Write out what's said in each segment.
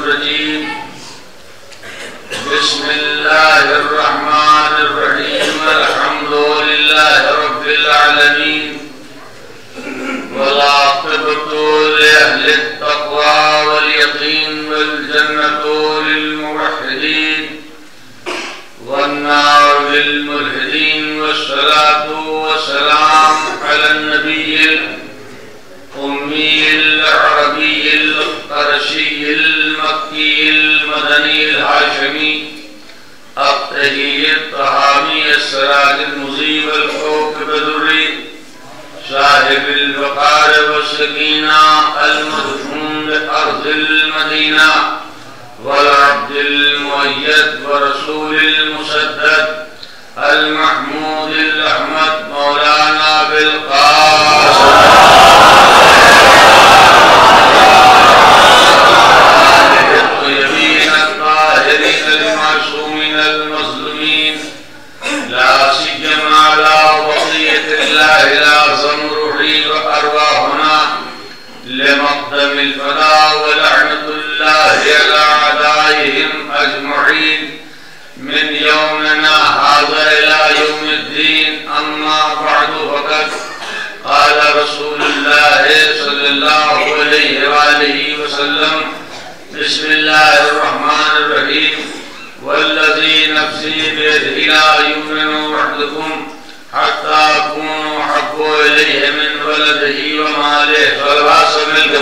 الرجيم بسم الله الرحمن الرحيم الحمد لله رب العالمين والعاقبة لأهل التقوى واليقين والجنة للموحدين والنار للملحدين والصلاة والسلام على النبي الأمي العربي القرشي المكي المدني الهاشمي الطهي الطهامي السراج المضيء والكوكب الدري صاحب الوقار والسكينة المدفون بأرض المدينة والعبد المؤيد ورسول المسدد المحمود الأحمد مولانا بالقاسم الطيبين الطاهرين المعصومين المظلومين لا سيما على وصية الله الأعظم روحي وأرواحنا لمقدم الفداء ولعنة الله على أعدائهم أجمعين من يومنا هذا إلى يوم الدين. أما بعد فقد قال رسول الله صلى الله عليه وآله وسلم بسم الله الرحمن الرحيم والذي نفسي بيده لا يؤمن أحدكم حتى أكون أحب إليه من ولده وماله فالباس ملك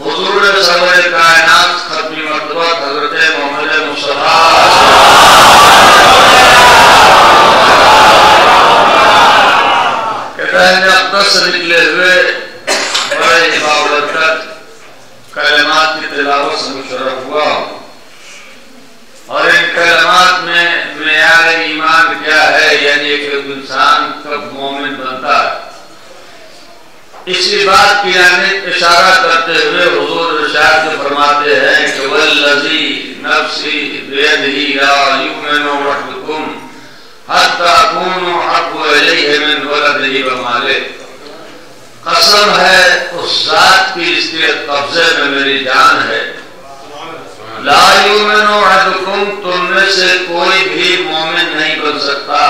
حضور سرور کائنات ختمی مرتبہ حضرت محمد مصطفیٰ کہتے ہیں اقدس سے نکلے ہوئے بڑے بابرکت کلمات کی تلاوت سے مشرف ہوا اور ان کلمات میں معیار ایمان کیا ہے، یعنی ایک انسان کب مومن بنتا ہے، اسی بات کی جانب اشارہ کرتے ہوئے حضور ارشاد فرماتے ہیں کہ والذی نفسی بیدہ لا یؤمن احدکم حتی اکون احب الیہ من ولدہ ومالہ. قسم ہے اس ذات کی اس کے قبضے میں میری جان ہے، لا یؤمن احدکم تم میں سے کوئی بھی مومن نہیں بن سکتا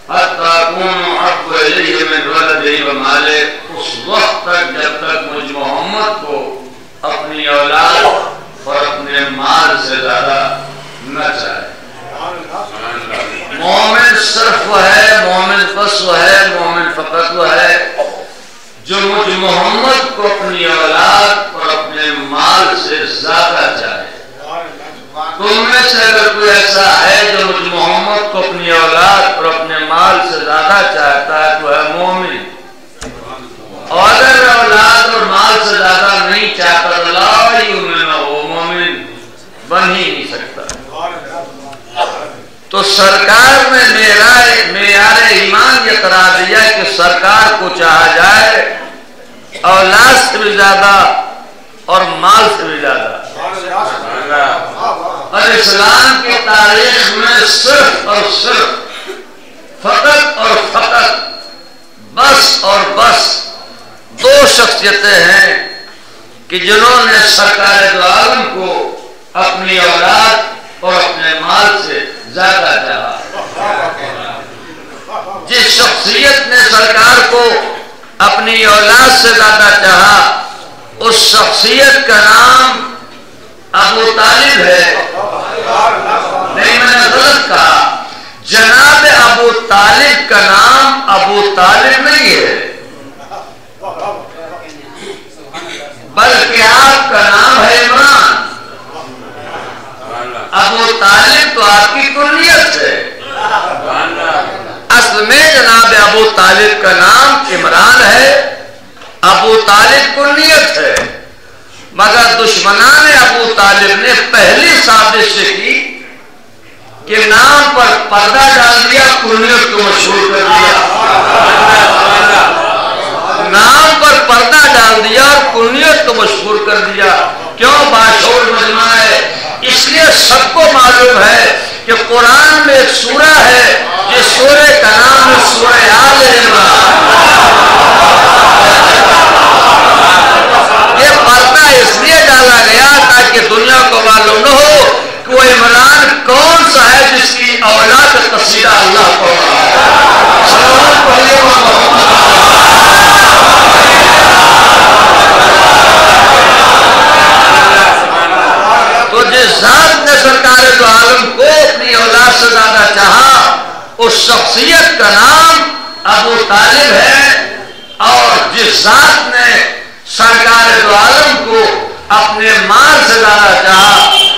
حتی اکون احب الیہ من ولدہ ومالہ، اس وقت تک جب تک مجھ محمد کو اپنی اولاد اور اپنے مال سے زیادہ نہ چاہے. مومن صرف وہ ہے، مومن بس وہ ہے، مومن فقط وہ ہے جو مجھ محمد کو اپنی اولاد اور اپنے مال سے زیادہ چاہے. تم میں سے اگر کوئی ایسا ہے جو مجھ محمد کو اپنی اولاد اور اپنے مال سے زیادہ چاہتا ہے تو ہے مومن. اور اگر اولاد اور مال سے زیادہ نہیں چاہتا تو لا یؤمن، وہ مومن بن ہی نہیں سکتا. تو سرکار نے معیار ایمان یہ قرار دیا کہ سرکار کو چاہا جائے اولاد سے بھی زیادہ اور مال سے بھی زیادہ. اور اسلام کی تاریخ میں صرف اور صرف فقط اور فقط بس اور بس دو شخصیتیں ہیں کہ جنہوں نے سرکار دو عالم کو اپنی اولاد اور اپنے مال سے زیادہ چاہا. جس شخصیت نے سرکار کو اپنی اولاد سے زیادہ چاہا اس شخصیت کا نام ابو طالب ہے. نہیں، میں نے غلط کہا، جناب ابو طالب کا نام ابو طالب نہیں ہے بلکہ آپ کا نام ہے عمران. ابو طالب تو آپ کی کنیت ہے، اصل میں جناب ابو طالب کا نام عمران ہے، ابو طالب کنیت ہے. مگر دشمنان ابو طالب نے پہلی سازش کی کہ نام پر پردہ ڈال دیا، کنیت کو مشہور کر دیا. نام پر پردہ ڈال دیا اور کنیت کو مشہور کر دیا. کیوں؟ باشعور مجمع ہے. اس لیے سب کو معلوم ہے کہ قرآن میں ایک سورہ ہے جس سورہ کا نام ہے سورہ آل عمران. ابو طالب ہے، اور جس ذات نے سرکار دو عالم کو اپنے مال سے زیادہ چاہا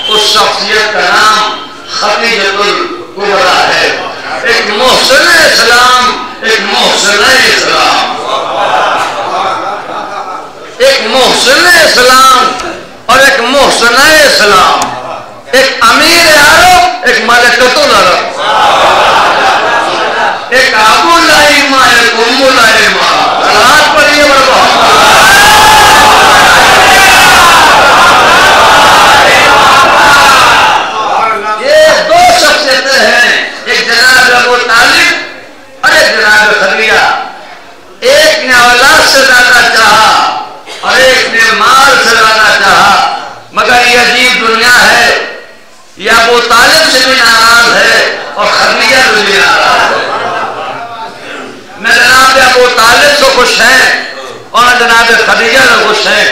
اس شخصیت کا نام خدیجۃ الکبریٰ ہے۔ ایک محسن اسلام، ایک محسن اسلام، ایک محسن اسلام اور ایک محسن اسلام، ایک امیر عرب، ایک ملکۃ العرب، ایک ابو لائمہ، ایک ام لائمہ۔ صلوات پڑھیے یہ دو شخصیتیں ہیں، ایک جناب ابو طالب اور ایک جناب خدیجہ۔ ایک نے اولاد سے زیادہ چاہا اور ایک نے مال سے زیادہ چاہا، مگر یہ عجیب دنیا ہے، یہ ابو طالب سے بھی ناراض ہے اور خدیجہ سے بھی ناراض ہے۔ نہ جناب ابو طالب سے خوش ہیں اور نہ جناب خدیجہ سے خوش ہیں،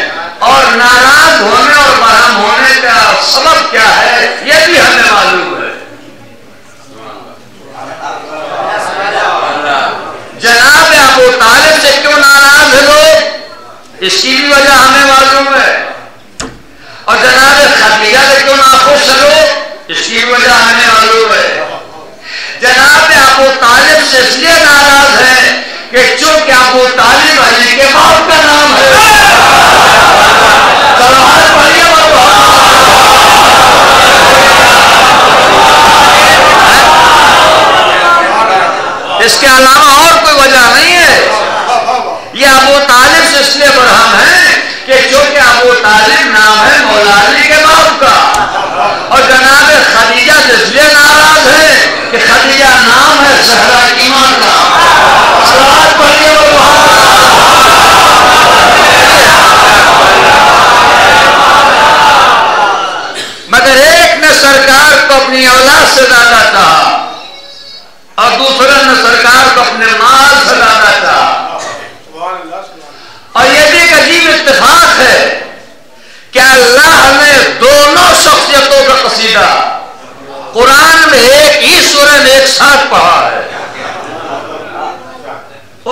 اور ناراض ہونے اور برہم ہونے کا سبب کیا ہے یہ بھی ہمیں معلوم ہے۔ جناب ابو طالب سے کیوں ناراض ہے لوگ، اس کی بھی وجہ ہمیں معلوم ہے، اور جناب خدیجہ سے کیوں ناخوش ہے لوگ، اس کی بھی وجہ ہمیں معلوم ہے۔ جناب ابو طالب سے اس لیے ناراض ہے کہ چونکہ ابو طالب علی کے باپ کا نام ہے۔ اس کے علاوہ اور کوئی وجہ نہیں ہے۔ یہ ابو طالب سے اس لیے برہم ہے کہ چونکہ ابو طالب نام ہے مولا علی کے باپ کا، اور جناب خدیجہ سے اس لیے ناراض ہے کہ خدیجہ نام ہے زہرا ایمان کا۔ صلوات پڑھیے مگر ایک نے سرکار کو اپنی اولاد سے زیادہ چاہا اور دوسرے نے سرکار کو اپنے مال سے زیادہ چاہا، اور یہ بھی ایک عجیب اتفاق ہے کہ اللہ نے دونوں شخصیتوں کا قصیدہ قرآن میں ایک ہی سورہ میں ایک ساتھ پڑھا ہے۔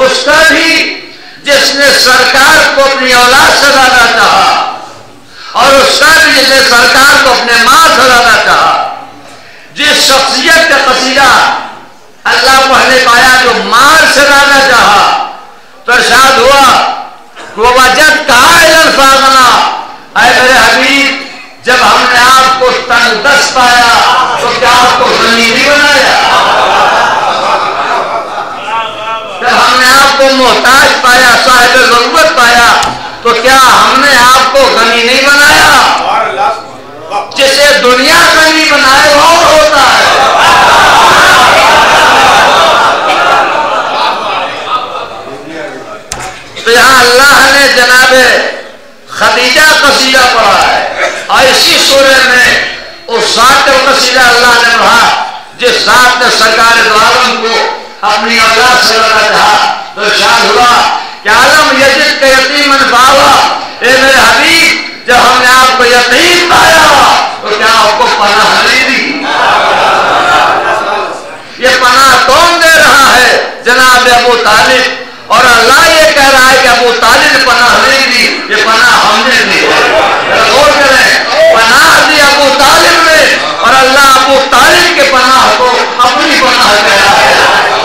اس کا بھی جس نے سرکار کو اپنی اولاد سے زیادہ چاہا، اور اس کا بھی جس نے سرکار کو اپنے مال سے زیادہ چاہا۔ جس شخصیت کا قصیدہ اللہ کو نے پایا جو مال سے زیادہ چاہا، تو ارشاد ہوا وَوَجَدْتَ عَائِلًا فَأَغْنَىٰ، اے میرے حبیب جب ہم نے آپ کو تنگ دست پایا تو کیا آپ کو غنی نہیں بنایا؟ جب ہم نے آپ کو محتاج پایا، صاحب ضرورت پایا تو کیا ہم نے آپ کو غنی نہیں بنایا؟ جسے دنیا غنی بنائے وہ اور ہوتا ہے۔ تو یہاں اللہ نے جناب خدیجہ قصیدہ پڑھا ہے، اور اسی سورہ میں اس ذات کا قصیدہ اللہ نے پڑھا جس ذات نے سرکار دو عالم کو اپنی اولاد سے زیادہ چاہا۔ تو ارشاد ہوا کہ عالم یجد کا یتیمن فآویٰ، اے میرے حبیب جب ہم نے آپ کو یتیم پایا تو کیا آپ کو پناہ نہیں دی؟ یہ پناہ کون دے رہا ہے؟ جناب ابو طالب، اور اللہ یہ کہہ رہا ہے کہ ابو طالب نے پناہ نہیں دی، یہ پناہ ہم نے دی ہے۔ غور کریں، پناہ دی ابو طالب نے، اور اللہ ابو طالب کے پناہ کو اپنی پناہ کہہ رہا ہے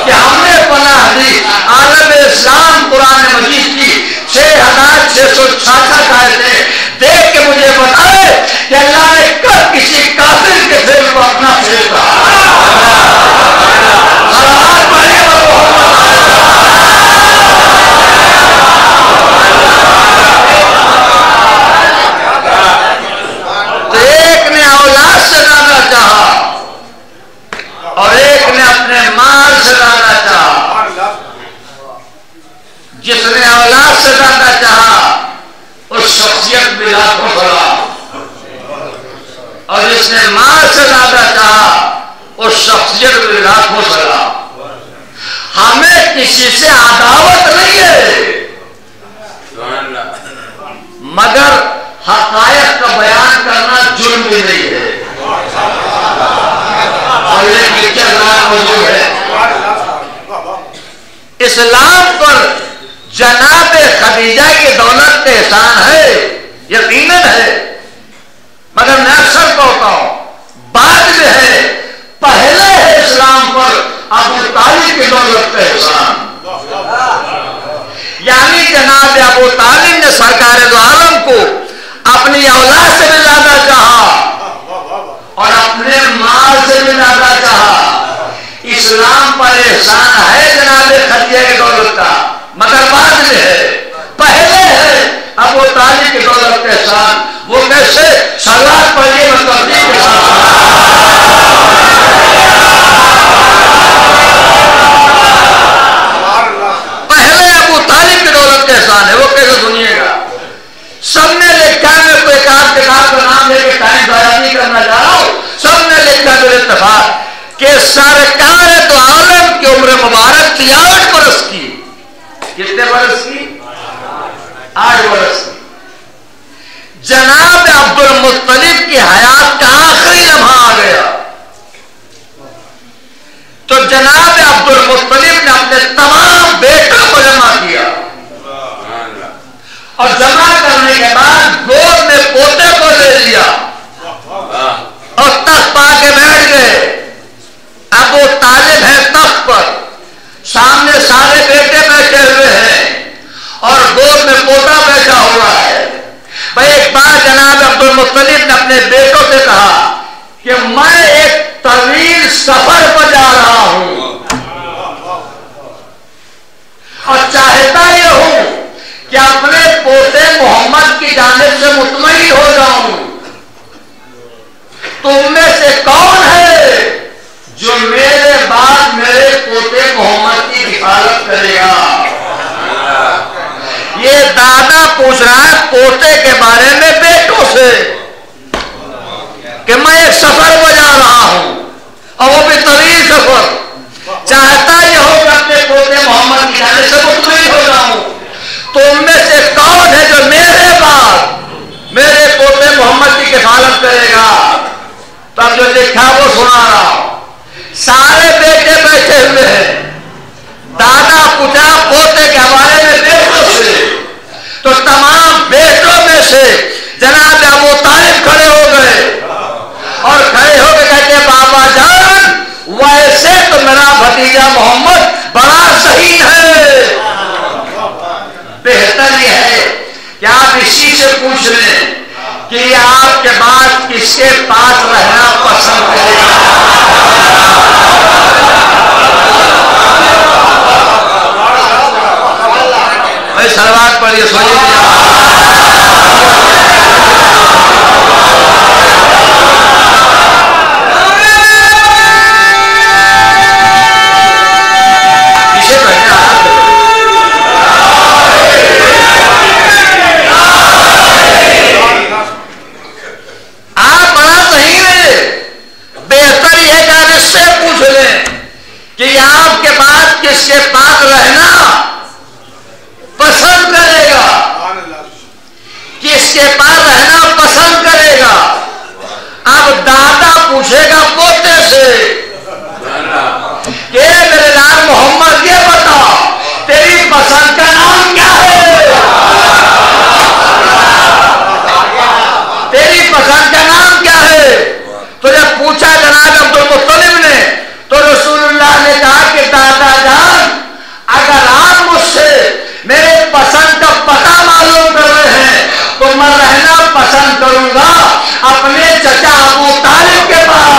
کہ ہم نے پناہ دی۔ عالم اسلام قرآن مجید کی 6666 آیتیں دیکھ کے مجھے بتائے کہ اللہ نے کب کسی کافر کے فعل کو اپنا فعل کہا۔ تو ایک نے اولاد سے زیادہ چاہا اور ایک نے اپنے مال سے زیادہ چاہا۔ جس نے اولاد سے زیادہ چاہا اس شخصیت میں لاکھوں سلام، اور جس نے مال سے زیادہ چاہا اس شخصیت میں لاکھوں سلام۔ ہمیں کسی سے عداوت نہیں ہے، مگر حقائق کا بیان کرنا جرم بھی نہیں ہے۔ اور یہ پکچر موجود ہے، اس اسلام پر جناب خدیجہ کی دولت کا احسان ہے، یقیناً ہے، مگر میں اکثر کہتا ہوں بعد میں ہے، پہلے ہے اسلام پر ابو طالب کی دولت کا احسان۔ یعنی جناب ابو طالب نے سرکار دو عالم کو اپنی اولاد سے بھی زیادہ چاہا اور اپنے مال سے بھی زیادہ چاہا۔ اسلام پر احسان ہے جناب خدیجہ کی دولت کا، مگر بعد میں ہے، پہلے ہے ابو طالب کی دولت کا احسان۔ وہ کیسے؟ صلوات پڑھیے میں ترتیب کے ساتھ۔ پہلے ابو طالب کی دولت کا احسان ہے، وہ کیسے سنیے گا؟ سب نے لکھا، میں کوئی ایک آدھ کتاب کا نام لے کے ٹائم ضائع نہیں کرنا چاہ رہا ہوں، سب نے لکھا میرے اتفاق کہ سرکار دو عالم کی عمر مبارک تھی 8 برس کی۔ کتنے برس کی؟ 8 برس کی۔ جناب عبد المطلب کی حیات کا آخری لمحہ آ گیا تو جناب عبد المطلب نے اپنے تمام بیٹوں کو جمع کیا اور جمع کرنے کے بعد گود میں پوتے کو لے لیا اور تخت پا کے بیٹھ گئے۔ ابو طالب ہے تخت پر، سامنے سارے بیٹے بیٹھے ہوئے ہیں اور گود میں پوتا بیٹھا ہوا ہے۔ بھائی ایک بار جناب عبد المطلب نے اپنے بیٹوں سے کہا کہ میں ایک طویل سفر پر جا رہا ہوں اور چاہتا یہ ہوں کہ اپنے پوتے محمد کی جانب سے مطمئن ہو جاؤں۔ تم میں سے کون ہے جو میرے بعد میرے پوتے محمد کی حفاظت کرے گا؟ یہ دادا پوچھ رہا ہے پوتے کے بارے میں بیٹوں سے کہ میں ایک سفر پر جا رہا ہوں اور وہ بھی طویل سفر، چاہتا یہ ہو کہ اپنے پوتے محمد کی جانب سے مطمئن ہو جاؤں۔ تم میں سے کون ہے جو میرے بعد میرے پوتے محمد کی کفالت کرے گا؟ تب جو لکھا وہ سنا رہا ہوں۔ سارے بیٹے بیٹھے ہوئے ہیں، دادا پوچھا پوتے کے حوالے میں بیٹوں سے تو تمام بیٹوں میں سے جناب ابو طالب کھڑے ہو گئے اور کھڑے ہو کے کہتے بابا جان ویسے تو میرا بھتیجا محمد بڑا شہید ہے، بہتر یہ ہے کہ آپ اسی سے پوچھ لیں کہ آپ کے بعد کس کے پاس رہنا پسند کرے گا؟ صلوات پڑھیے سوئیے آپ بڑا صحیح ہے، بہتر یہ کہ آپ اس سے پوچھ لیں کہ آپ کے بعد کس کے پاس رہنا پسند کرے گا، کس کے پاس رہنا پسند کرے گا؟ اب دادا پوچھے گا پوتے سے کہ میرے لال محمد یہ بتا تیری پسند کا نام کیا ہے؟ تیری پسند کا نام کیا ہے؟ تو جب پوچھا جناب عبد المطلب نے تو رسول اللہ نے کہا کہ دادا جان اگر آپ مجھ سے میرے پسند کا پتہ معلوم کر رہے ہیں تو میں رہنا پسند کروں گا اپنے چچا ابو طالب کے پاس۔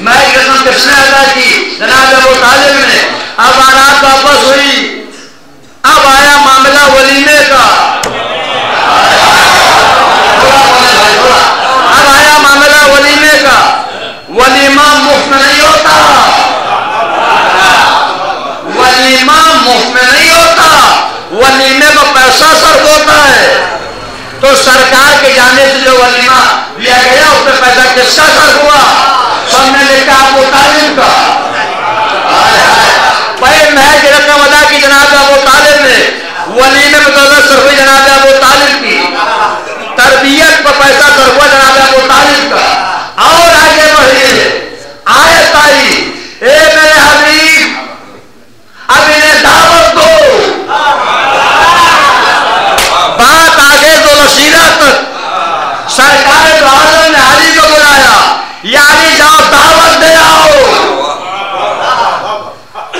میں ایک رقم کس نے ادا کی؟ جناب ابو طالب نے. اب بارات واپس ہوئی، اب آیا معاملہ ولیمے کا. اب آیا معاملہ ولیمے کا. ولیمہ مفت میں نہیں ہوتا، ولیمہ مفت میں نہیں ہوتا، ولیمے کا پیسہ صرف ہوتا ہے. تو سرکار کے جانے سے جو ولیمہ لیا گیا اس میں پیسہ کس کا صرف ہوا؟ سب نے لکھا ابو طالب کا. بھائی محض رقم ادا کی جناب ابو طالب نے، ولیمے میں دولت صرف ہوئی جناب ابو طالب کی، تربیت پر پیسہ صرف ہوا جناب ابو طالب کا. اور آگے بڑھیے، آیت آئی، اے میرے حبیب اب انہیں دعوت دو. بات آگے دو رسیدہ تک. سرکار دو عالم نے علی کو بلایا، یا علی جاؤ دعوت دے آؤ.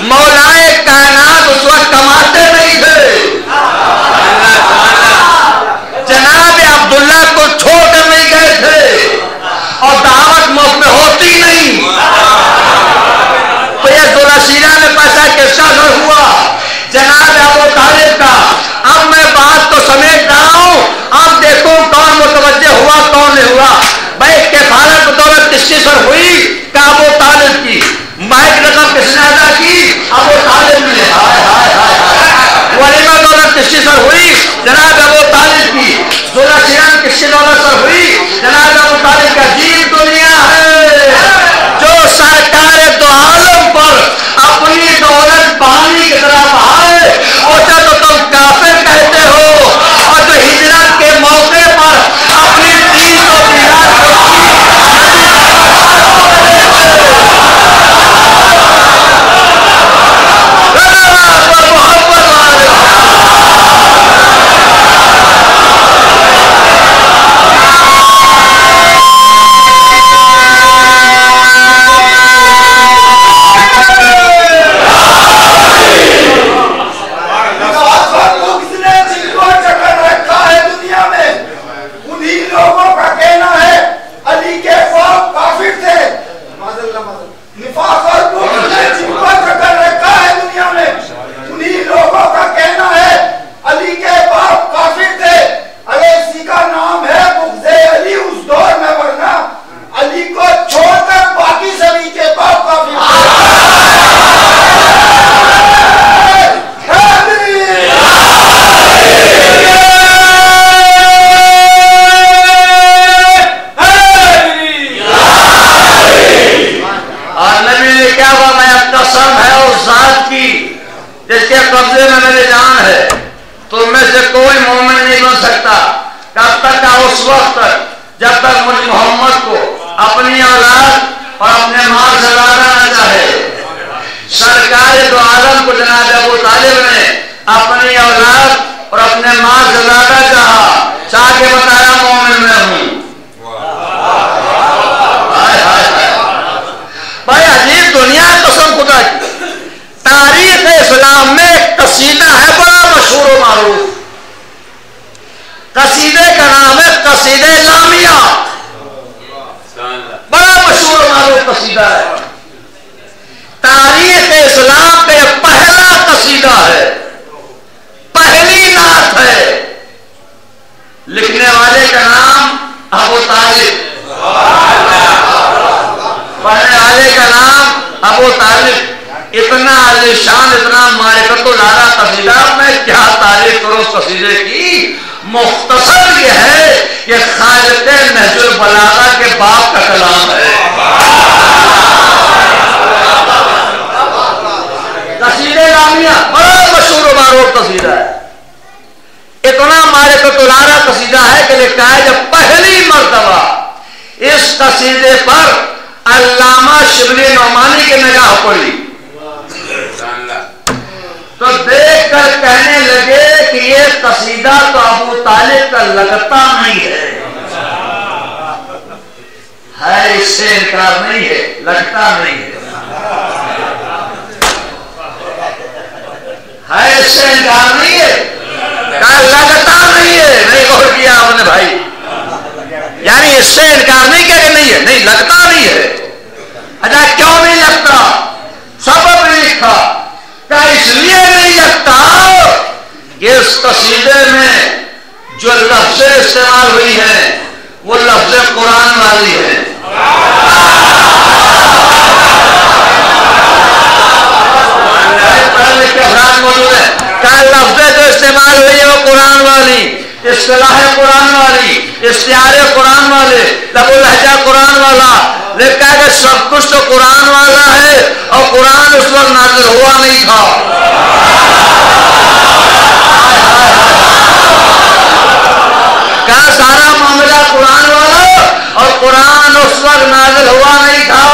مولائے کائنات اس وقت کماتے نہیں تھے، جناب عبداللہ کو چھوڑ کر نہیں گئے تھے، اور دعوت مفت میں ہوتی نہیں. تو یہ ذوالرشیدہ میں پیسہ کس کا گھر ہوا؟ جناب ابو طالب کا. اب میں بات کو سمیٹ رہا ہوں، اب دیکھو کون متوجہ ہوا کون نہیں ہوا. بھائی کفالت دولت کس کی سر ہوئی؟ کہ ابو طالب کی. مائک رقم کس نے ادا کی؟ ابو طالب نے. ولیمہ دولت کس کی سر ہوئی؟ جناب ابو طالب کی. ذوالرشیدہ کس کی دولت سر ہوئی؟ جناب ابو طالب کا. جیب دنیا ہے جو سرکار دو عالم پر اپنی دولت پانی کی طرح بہائے، اسے تو تم کافر کہتے ہو، اور جو ہجرت کے موقع پر اپنی دین کو اچھا کیوں نہیں لگتا؟ سبب لکھا کہ اس لیے نہیں لگتا کہ اس قصیدے میں جو لفظیں استعمال ہوئی ہیں وہ لفظ قرآن والی ہے. موجود ہے کہ لفظیں جو استعمال ہوئی ہے وہ قرآن والی، اصطلاح قرآن والی، استعارے قرآن والے، لب و لہجہ قرآن والا. لکھا کہ سب کچھ تو قرآن والا ہے اور قرآن اس وقت نازل ہوا نہیں تھا. کہا سارا معاملہ قرآن والا اور قرآن اس وقت نازل ہوا نہیں تھا.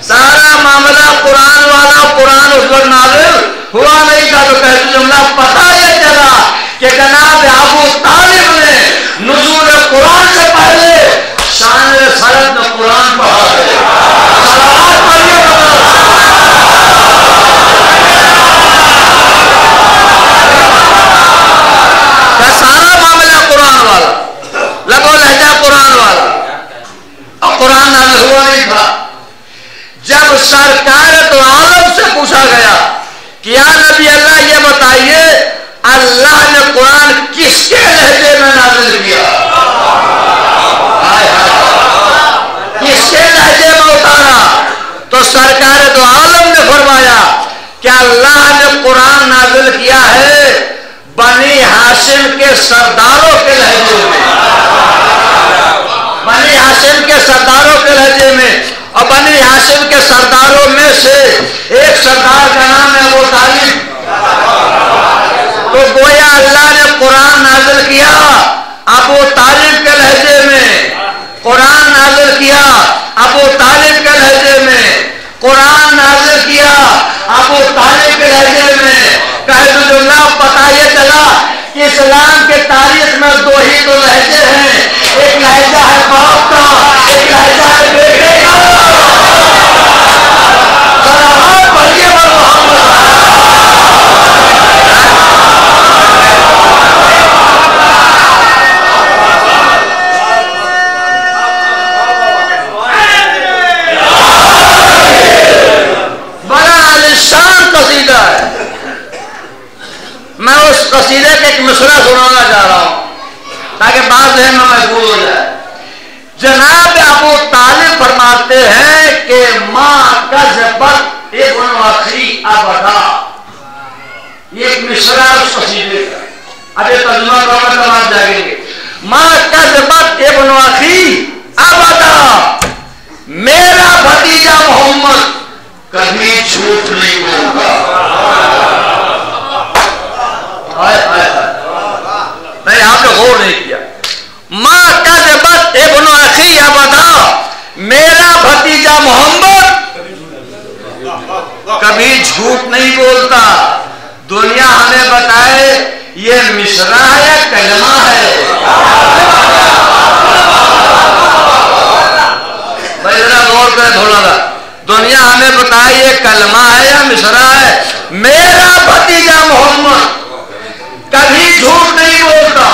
سارا معاملہ قرآن والا اور قرآن اس وقت نازل ہوا نہیں تھا. تو کہتے جملہ پتہ یہ چلا کہ جناب ابو طالب نے نزول قرآن سے پہلے شان رسالت میں قرآن پڑھا ہے. صلوات پڑھیے کہ سارا معاملہ قرآن والا، لب و لہجہ قرآن والا اور قرآن نازل ہوا نہیں تھا. جب سرکار تو عالم سے پوچھا گیا کہ یا نبی اللہ یہ بتائیے اللہ نے قرآن کس کے لہجے میں نازل کیا، کس کے لہجے میں اتارا؟ تو سرکار تو عالم نے فرمایا کہ اللہ نے قرآن نازل کیا ہے بنی ہاشم کے سرداروں کے لہجے میں، بنی ہاشم کے سرداروں کے لہجے میں. اور بنی ہاشم کے سرداروں میں سے ایک سردار کا نام ہے ابو طالب. تو گویا اللہ نے قرآن نازل کیا ابو طالب کے لہجے میں، قرآن نازل کیا ابو طالب کے لہجے میں، قرآن نازل کیا ابو طالب کے لہجے میں. کہے تو جملہ پتہ یہ چلا کہ اسلام کے تاریخ میں دو ہی تو لہجے ہیں، ایک لہجہ ہے باپ کا، ایک لہجہ ہے بیٹے کا. صلوات پڑھیے محمد. بڑا عالیشان قصیدہ ہے. میں اس قصیدے کے ایک مصرع سنانا چاہ رہا ہوں تاکہ بات ذہن میں محفوظ ہو جائے. جناب ابو طالب فرماتے ہیں کہ ماں کذبت ابن اخی ابدا. یہ ایک مصرع ہے اس قصیدے کا. اب یہ ترجمہ کرنا تمام جائیں گے. ماں کذبت ابن اخی ابدا، میرا بھتیجا محمد کبھی جھوٹ نہیں بولتا. نہیں آپ نے غور نہیں کیا. ماں کذبت ابن اخی ابدا، میرا بھتیجا محمد کبھی جھوٹ نہیں بولتا. دنیا ہمیں بتائے یہ مصرع ہے یا کلمہ ہے؟ بھائی ذرا غور کریں تھوڑا سا. دنیا ہمیں بتائے یہ کلمہ ہے یا مصرع ہے؟ میرا بھتیجا محمد کبھی جھوٹ نہیں بولتا،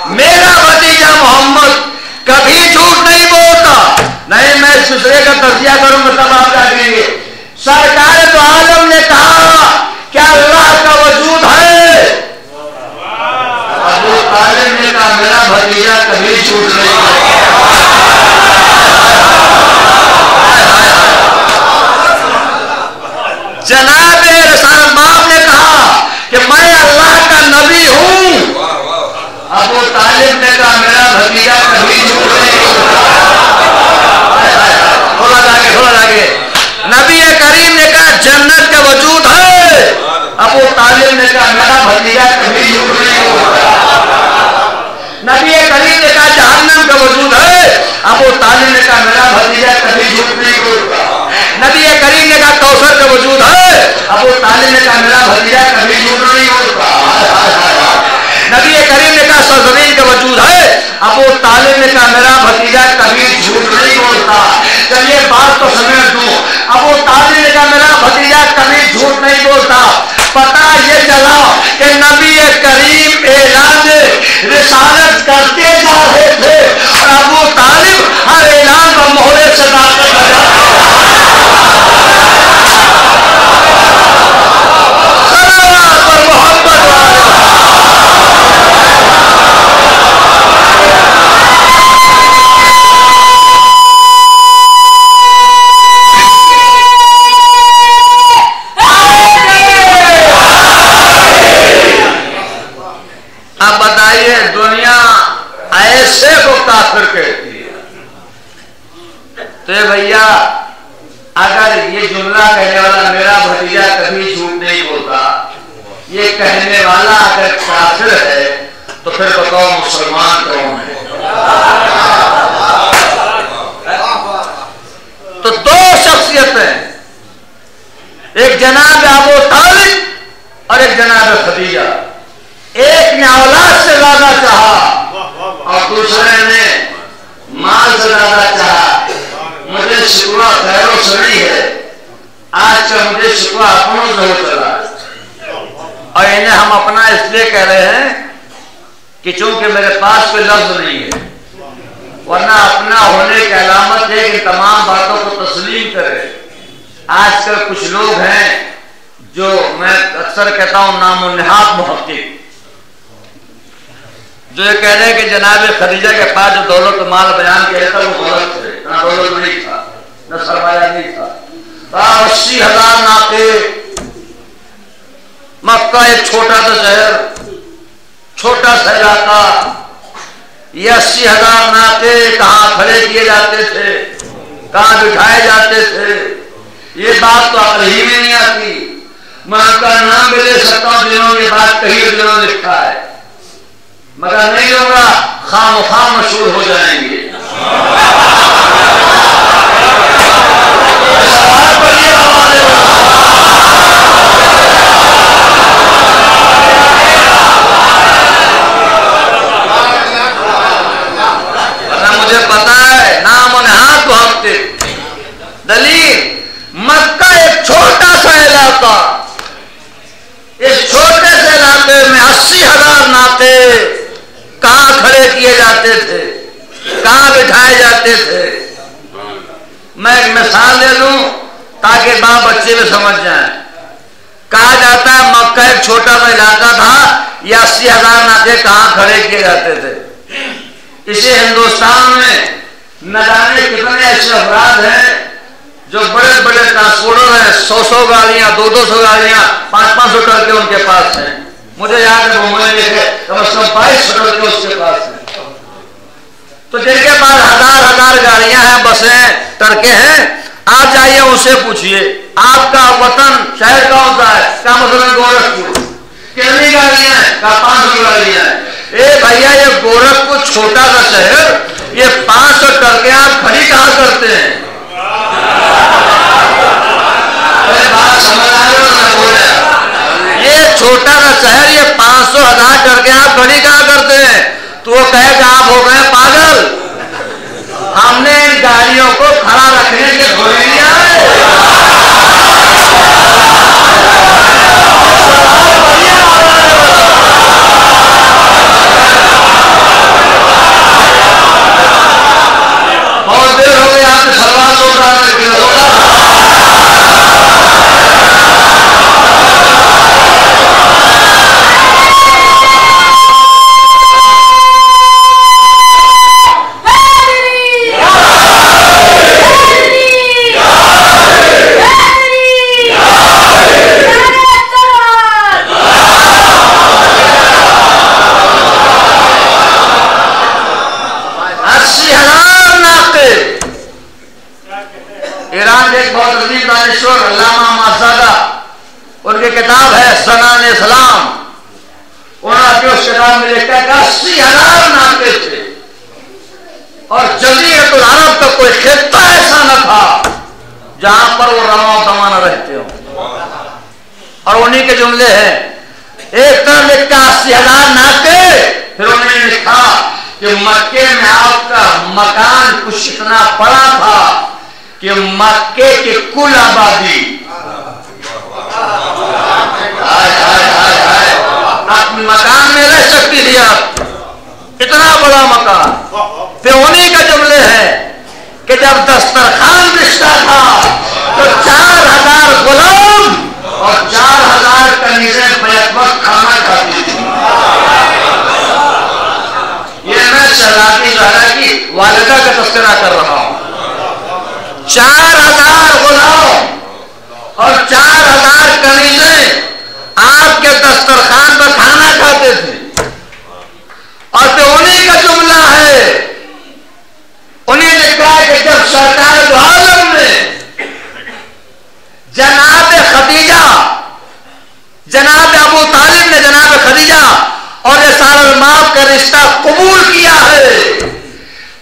میرا بھتیجا محمد کبھی جھوٹ نہیں بولتا. نہیں میں اس مصرے کا تجزیہ کروں گا تب آپ جانیں گے. سرکار تو عالم نے کہا کیا اللہ کا وجود ہے؟ ابو طالب نے کہا میرا بھتیجا کبھی جھوٹ نہیں بولتا. جناب رسالت باپ نے کہا کہ میں اللہ کا نبی ہوں. ابو طالب نے کہا میرا بھتیجا کبھی جھوٹ نہیں بولتا. تھوڑا آگے. نبی کریم نے کہا جنت کا وجود ہے. ابو طالب نے کہا میرا بھتیجا کبھی جھوٹ نہیں بولتا. نبی کریم نے کہا جہنم کا وجود ہے. ابو طالب نے کہا میرا بھتیجا کبھی جھوٹ نہیں بولتا. نبی کریم نے کہا کوثر کا وجود ہے. ابو طالب نے کہا میرا بھتیجا کبھی جھوٹ نہیں بولتا. نبی کریم نے کہا سرزمین کا وجود ہے. ابو طالب نے کہا میرا بھتیجا کبھی جھوٹ نہیں بولتا. چلیے بات تو سمجھ دوں. ابو طالب نے کہا میرا بھتیجا کبھی جھوٹ نہیں بولتا. پتہ یہ چلا کہ نبی کریم اعلان رسالت کرتے جا رہے تھے اور ابو طالب ہر اعلان پر مہر صداقت لگا. یہ کہنے والا اگر کافر ہے تو پھر بتاؤ مسلمان کون ہے؟ تو دو شخصیتیں، ایک جناب ابو طالب اور ایک جناب خدیجہ، ایک نے اولاد سے زیادہ چاہا اور دوسرے نے مال سے زیادہ چاہا. مجھے شکوہ غیروں سے نہیں ہے، آج کا مجھے شکوہ اپنوں سے ہو چلا، اور انہیں ہم اپنا اس لیے کہہ رہے ہیں کہ چونکہ میرے پاس کوئی لفظ نہیں ہے، ورنہ اپنا ہونے کی علامت ہے کہ تمام باتوں کو تسلیم کرے. آج کل کچھ لوگ ہیں جو میں اکثر کہتا ہوں نام و نہاد محقق، جو یہ کہہ رہے ہیں کہ جناب خدیجہ کے پاس جو دولت و مال بیان کیا تھا وہ غلط تھے، نہ دولت نہیں تھا نہ سرمایہ نہیں تھا. 80,000 ناقے، مکہ ایک چھوٹا سا شہر، چھوٹا سا علاقہ، یہ 80,000 ناقے کہاں کھڑے کیے جاتے تھے، کہاں بٹھائے جاتے تھے، یہ بات تو عقل ہی میں نہیں آتی. میں ان کا نام بھی لے سکتا ہوں جنہوں نے یہ بات کہی، جنہوں نے لکھا ہے، مگر نہیں لوں گا، خام و خام مشہور ہو جائیں گے. مجھے پتا ہے نام و نہاد بہت تھے. دلیل مکہ ایک چھوٹا سا علاقہ، اس چھوٹے سے علاقے میں 80,000 ناقے کہاں کھڑے کیے جاتے تھے، کہاں بٹھائے جاتے تھے. میں ایک مثال دے لوں تاکہ باپ بچے میں سمجھ جائیں. کہا جاتا ہے مکہ ایک چھوٹا سا علاقہ تھا، یہ 80,000 ناقے کہاں کھڑے کیے جاتے تھے. اسی ہندوستان میں نہ جانے کتنے ایسے افراد ہیں جو بڑے بڑے ٹرانسپورٹر ہیں، 100 گاڑیاں، 200 گاڑیاں، 500 ٹرکیں ان کے پاس ہیں. مجھے یاد ہے ممبئی میں کم از کم 22 ٹرکیں اس کے پاس ہیں. تو جن کے پاس ہزار گاڑیاں ہیں، بسیں، ٹرکیں ہیں، آپ جائیے ان سے پوچھئے آپ کا وطن شہر کون سا ہے، کیا مثلا گورکھپور، کتنی گاڑیاں ہیں، کیا 500 گاڑیاں ہیں. اے بھیا یہ گورکھپور چھوٹا سا شہر، یہ 500 ٹرکیں آپ کھڑی کہاں کرتے ہیں؟ یہ چھوٹا سا شہر، یہ 500,000 ٹرکیں آپ کھڑی کہاں کرتے ہیں؟ تو وہ کہے کہ آپ ہو گئے پاگل، ہم نے ان گاڑیوں کو کھڑا رکھنے کے تھوڑے نہیں آئے. بہت دیر ہو گئی آپ نے سوال سوچ رہا ہے. علامہ مازادہ ان کی کتاب ہے سنان اسلام، انہوں نے اس کتاب میں لکھا کہ 80,000 ناقے تھے اور جزیرۃ العرب کا کوئی خطہ ایسا نہ تھا جہاں پر وہ رواں دواں نہ رہتے ہوں. اور انہی کے جملے ہیں، ایک طرف لکھا 80,000 ناقے، پھر انہوں نے لکھا کہ مکے میں آپ کا مکان کچھ اتنا بڑا تھا کہ مکے کی کل آبادی اپنے مکان میں رہ سکتی تھی. آپ اتنا بڑا مکان. پھر انہی کا جملے ہے کہ جب دسترخوان بچھتا تھا تو 4,000 غلام اور 4,000 کنیزیں بیک وقت کھانا کھاتی تھی. یہ میں شہزادی زہرا کی والدہ کا تذکرہ کر رہا ہوں. 4,000 غلام اور 4,000 کنیزیں آپ کے دسترخوان پر کھانا کھاتے تھے. اور پھر انہی کا جملہ ہے، انہیں لکھا ہے کہ جب سرکار دو عالم نے جناب خدیجہ، جناب ابو طالب اور رسالت مآب کا رشتہ قبول کیا ہے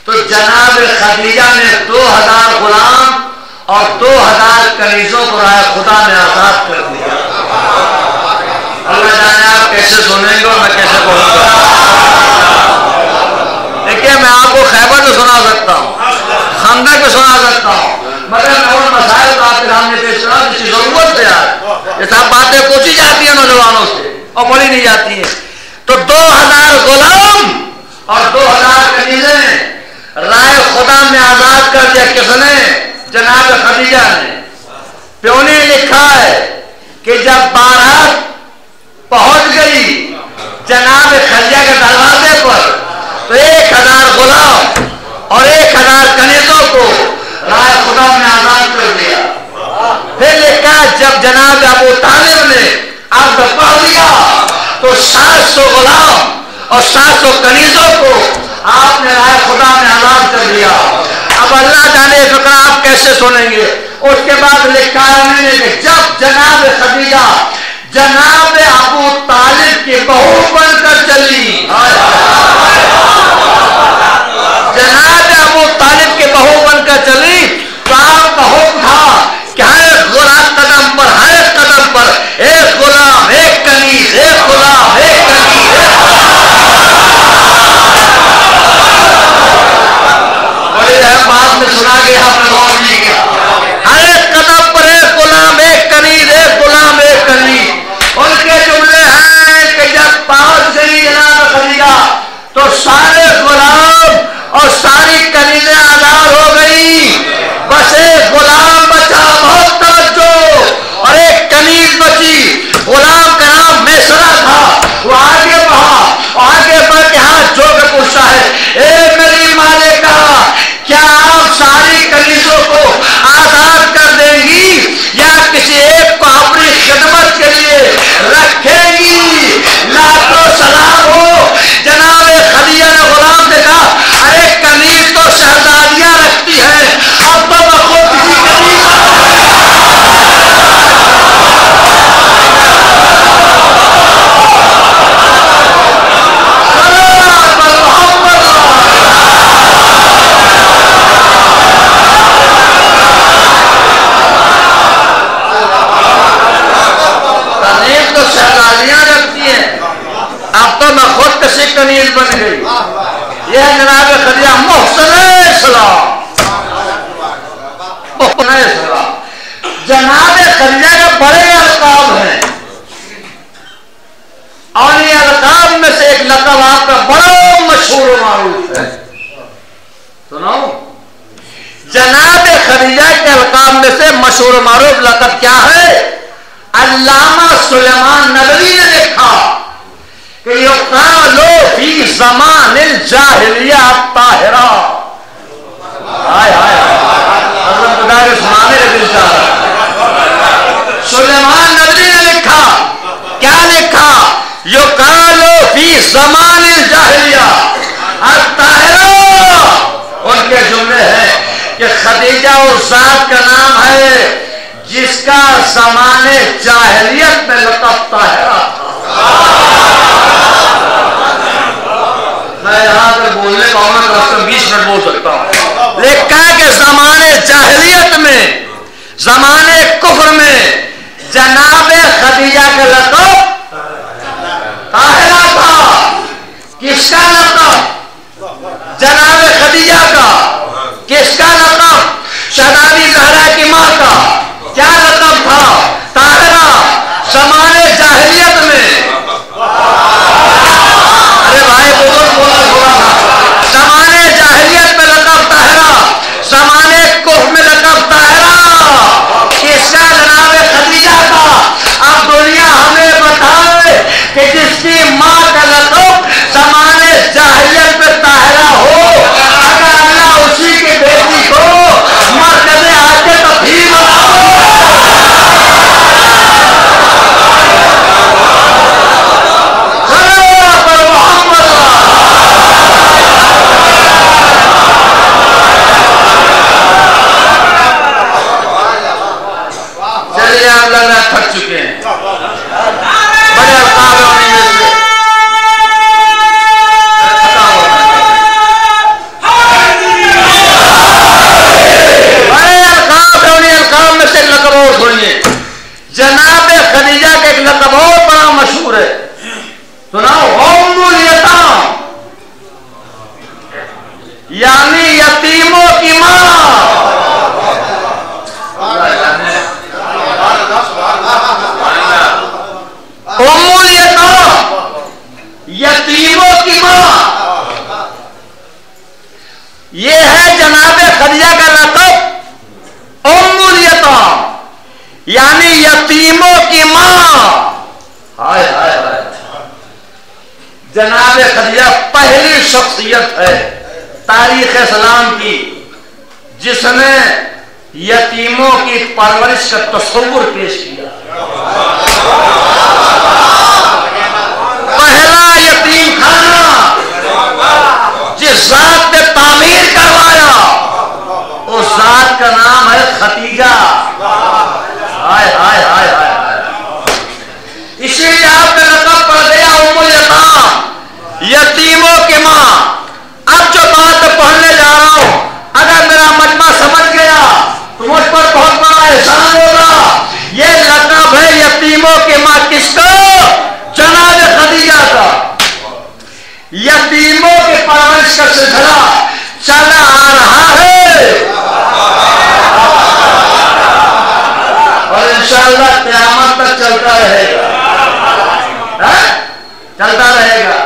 تو جناب خدیجہ نے 2000 غلام اور 2000 کنیزوں کو رائے خدا میں آزاد کر دیا. اللہ جانے آپ کیسے سنیں گے اور میں کیسے بولوں گا. دیکھیے میں آپ کو خیبر میں سنا سکتا ہوں, خندق میں سنا سکتا ہوں, مگر میں اور مسائل کو آپ کے سامنے پیش کرا جس کی ضرورت ہے. یار یہ سب باتیں پوچھی جاتی ہیں نوجوانوں سے اور پڑھی نہیں جاتی ہیں. تو 2000 غلام اور 2000 کنیزیں رائے خدا میں آزاد کر دیا. کس نے؟ جناب خدیجہ نے. پیو نے لکھا ہے کہ جب بارات پہنچ گئی جناب خدیجہ کے دروازے پر تو 1000 غلام اور 1000 کنیزوں کو رائے خدا میں آزاد کر دیا. پھر لکھا جب جناب ابو طالب نے عقد پڑھ لیا تو 700 غلام اور 700 کنیزوں کو آپ نے رائے خدا میں آزاد کر دیا. اب اللہ جانے فکر آپ کیسے سنیں گے. اس کے بعد لکھا ہے کہ جب جناب خدیجہ جناب ابو طالب کی بہو بن کر چلی, جناب ابو طالب کی بہو بن کر چلی تو آپ کا حکم تھا کہ ہر قدم پر ایک غلام ایک کنیز, ایک غلام ایک کنیز. بڑی اہم بات میں سنا گیا, آپ نے غور نہیں کیا. ہر ایک قدم پر ایک غلام ایک کنیز, ایک غلام ایک کنیز. ان کے جملے ہیں کہ جب پہنچ گئی جناب خدیجہ تو سارے غلام اور ساری کنیزیں آزاد ہو گئی, بس ایک غلام بچا, بہت توجہ, اور ایک کنیز بچی. غلام کا نام میسرہ تھا. وہ آگے بڑھا, آگے بڑھ کے ہاتھ جوڑ کے پوچھتا ہے, اے میری مالکہ کیا آپ ساری کنیزوں کو آزاد کر دیں گی یا کسی ایک کو اپنی خدمت کے لیے رکھیں گی؟ لاکھوں سلام ہو. جناب خدیجہ نے غلام سے کہا, ارے کنیز تو شہزادیاں رکھتی ہیں, اب تو میں خود کسی کنیز کنیز بن گئی. یہ جناب خدیجہ محسن سلام. جناب خدیجہ کے بڑے القاب ہیں اور یہ القاب میں سے ایک لقب آپ کا بڑا مشہور و معروف ہے. سنو, جناب خدیجہ کے القاب میں سے مشہور و معروف لقب کیا ہے؟ علامہ سلیمان ندوی نے لکھا کہ یقالو فی زمان الجاہلیہ الطاہرہ. ہائے ہائے حضرت خدا کے سنانے کا دل چاہ رہا. سلیمان ندوی نے لکھا, کیا لکھا؟ یقالو فی زمان الجاہلیہ الطاہرہ. ان کے جملے ہیں کہ خدیجہ اس ذات کا نام ہے جس کا زمانے جاہلیت میں لقب طاہرہ تھا. میں یہاں پر بولنے کا عمر کا 20 منٹ بول سکتا ہوں. لکھا کہ زمانے جاہلیت میں, زمانے کفر میں جناب خدیجہ کا لقب طاہرہ تھا. کس کا لقب؟ جناب خدیجہ کا. کس کا لقب؟ شہزادی زہرا کی ماں کا. کیا لقب تھا؟ طاہرہ. زمانے جاہلیت میں, ارے بھائی بزرگ بولا تھوڑا, زمانے جاہلیت میں لقب طاہرہ, زمانے کفر میں لقب طاہرہ. کس کا؟ جناب خدیجہ کا. اب دنیا ہمیں بتائے کہ جس کی ماں کا لقب زمانے ہے. سناؤ ام الیتام یعنی یتیموں کی ماں. ام الیتام یتیموں کی ماں، یہ ہے جناب خدیجہ کا لقب. ام الیتام یعنی یتیموں کی ماں. ہائے ہائے ہائے. جناب خدیجہ پہلی شخصیت ہے تاریخ اسلام کی جس نے یتیموں کی پرورش کا تصور پیش کیا. پہلا یتیم خانہ جس ذات نے تعمیر کروایا اس ذات کا نام ہے خدیجہ. ہائے ہائے ہائے ہائے. اسی لیے آپ نے لقب پڑھ دیا ام الیتام یتیموں کی ماں. اب جو بات میں پڑھنے جا رہا ہوں اگر میرا مجمع سمجھ گیا تو مجھ پر بہت بڑا احسان ہوگا. یہ لقب ہے یتیموں کی ماں کس کا؟ جناب خدیجہ کا. یتیموں کی پرورش کا سلسلہ چلا آ رہا ہے اور انشاءاللہ قیامت تک چلتا رہے گا. چلتا رہے گا.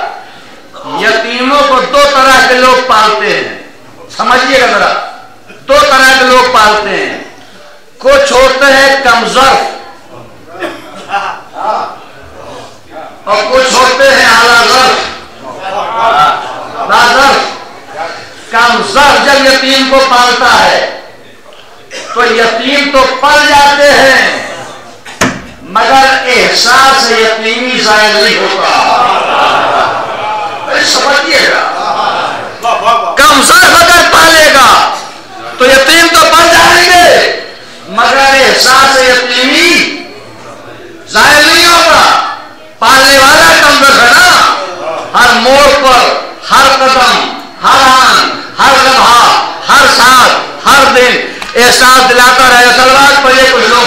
یتیموں کو دو طرح کے لوگ پالتے ہیں. سمجھیے گا ذرا. دو طرح کے لوگ پالتے ہیں. کچھ ہوتے ہیں کمزور اور کچھ ہوتے ہیں اعلیٰ ظرف. کمزور جب یتیم کو پالتا ہے تو یتیم تو پل جاتے ہیں مگر احساس یتیمی ظاہر نہیں ہوتا. سمجھیے گا. کمزور اگر پالے گا تو یتیم تو پل جائیں گے مگر احساس یتیمی ظاہر نہیں ہوگا. پالنے والا کمزور ہے نا. ہر موڑ پر ہر قدم ہر آن ہر لمحہ ہر ساتھ ہر دن احساس دلاتا رہے. سلوات پڑھیے کچھ لوگ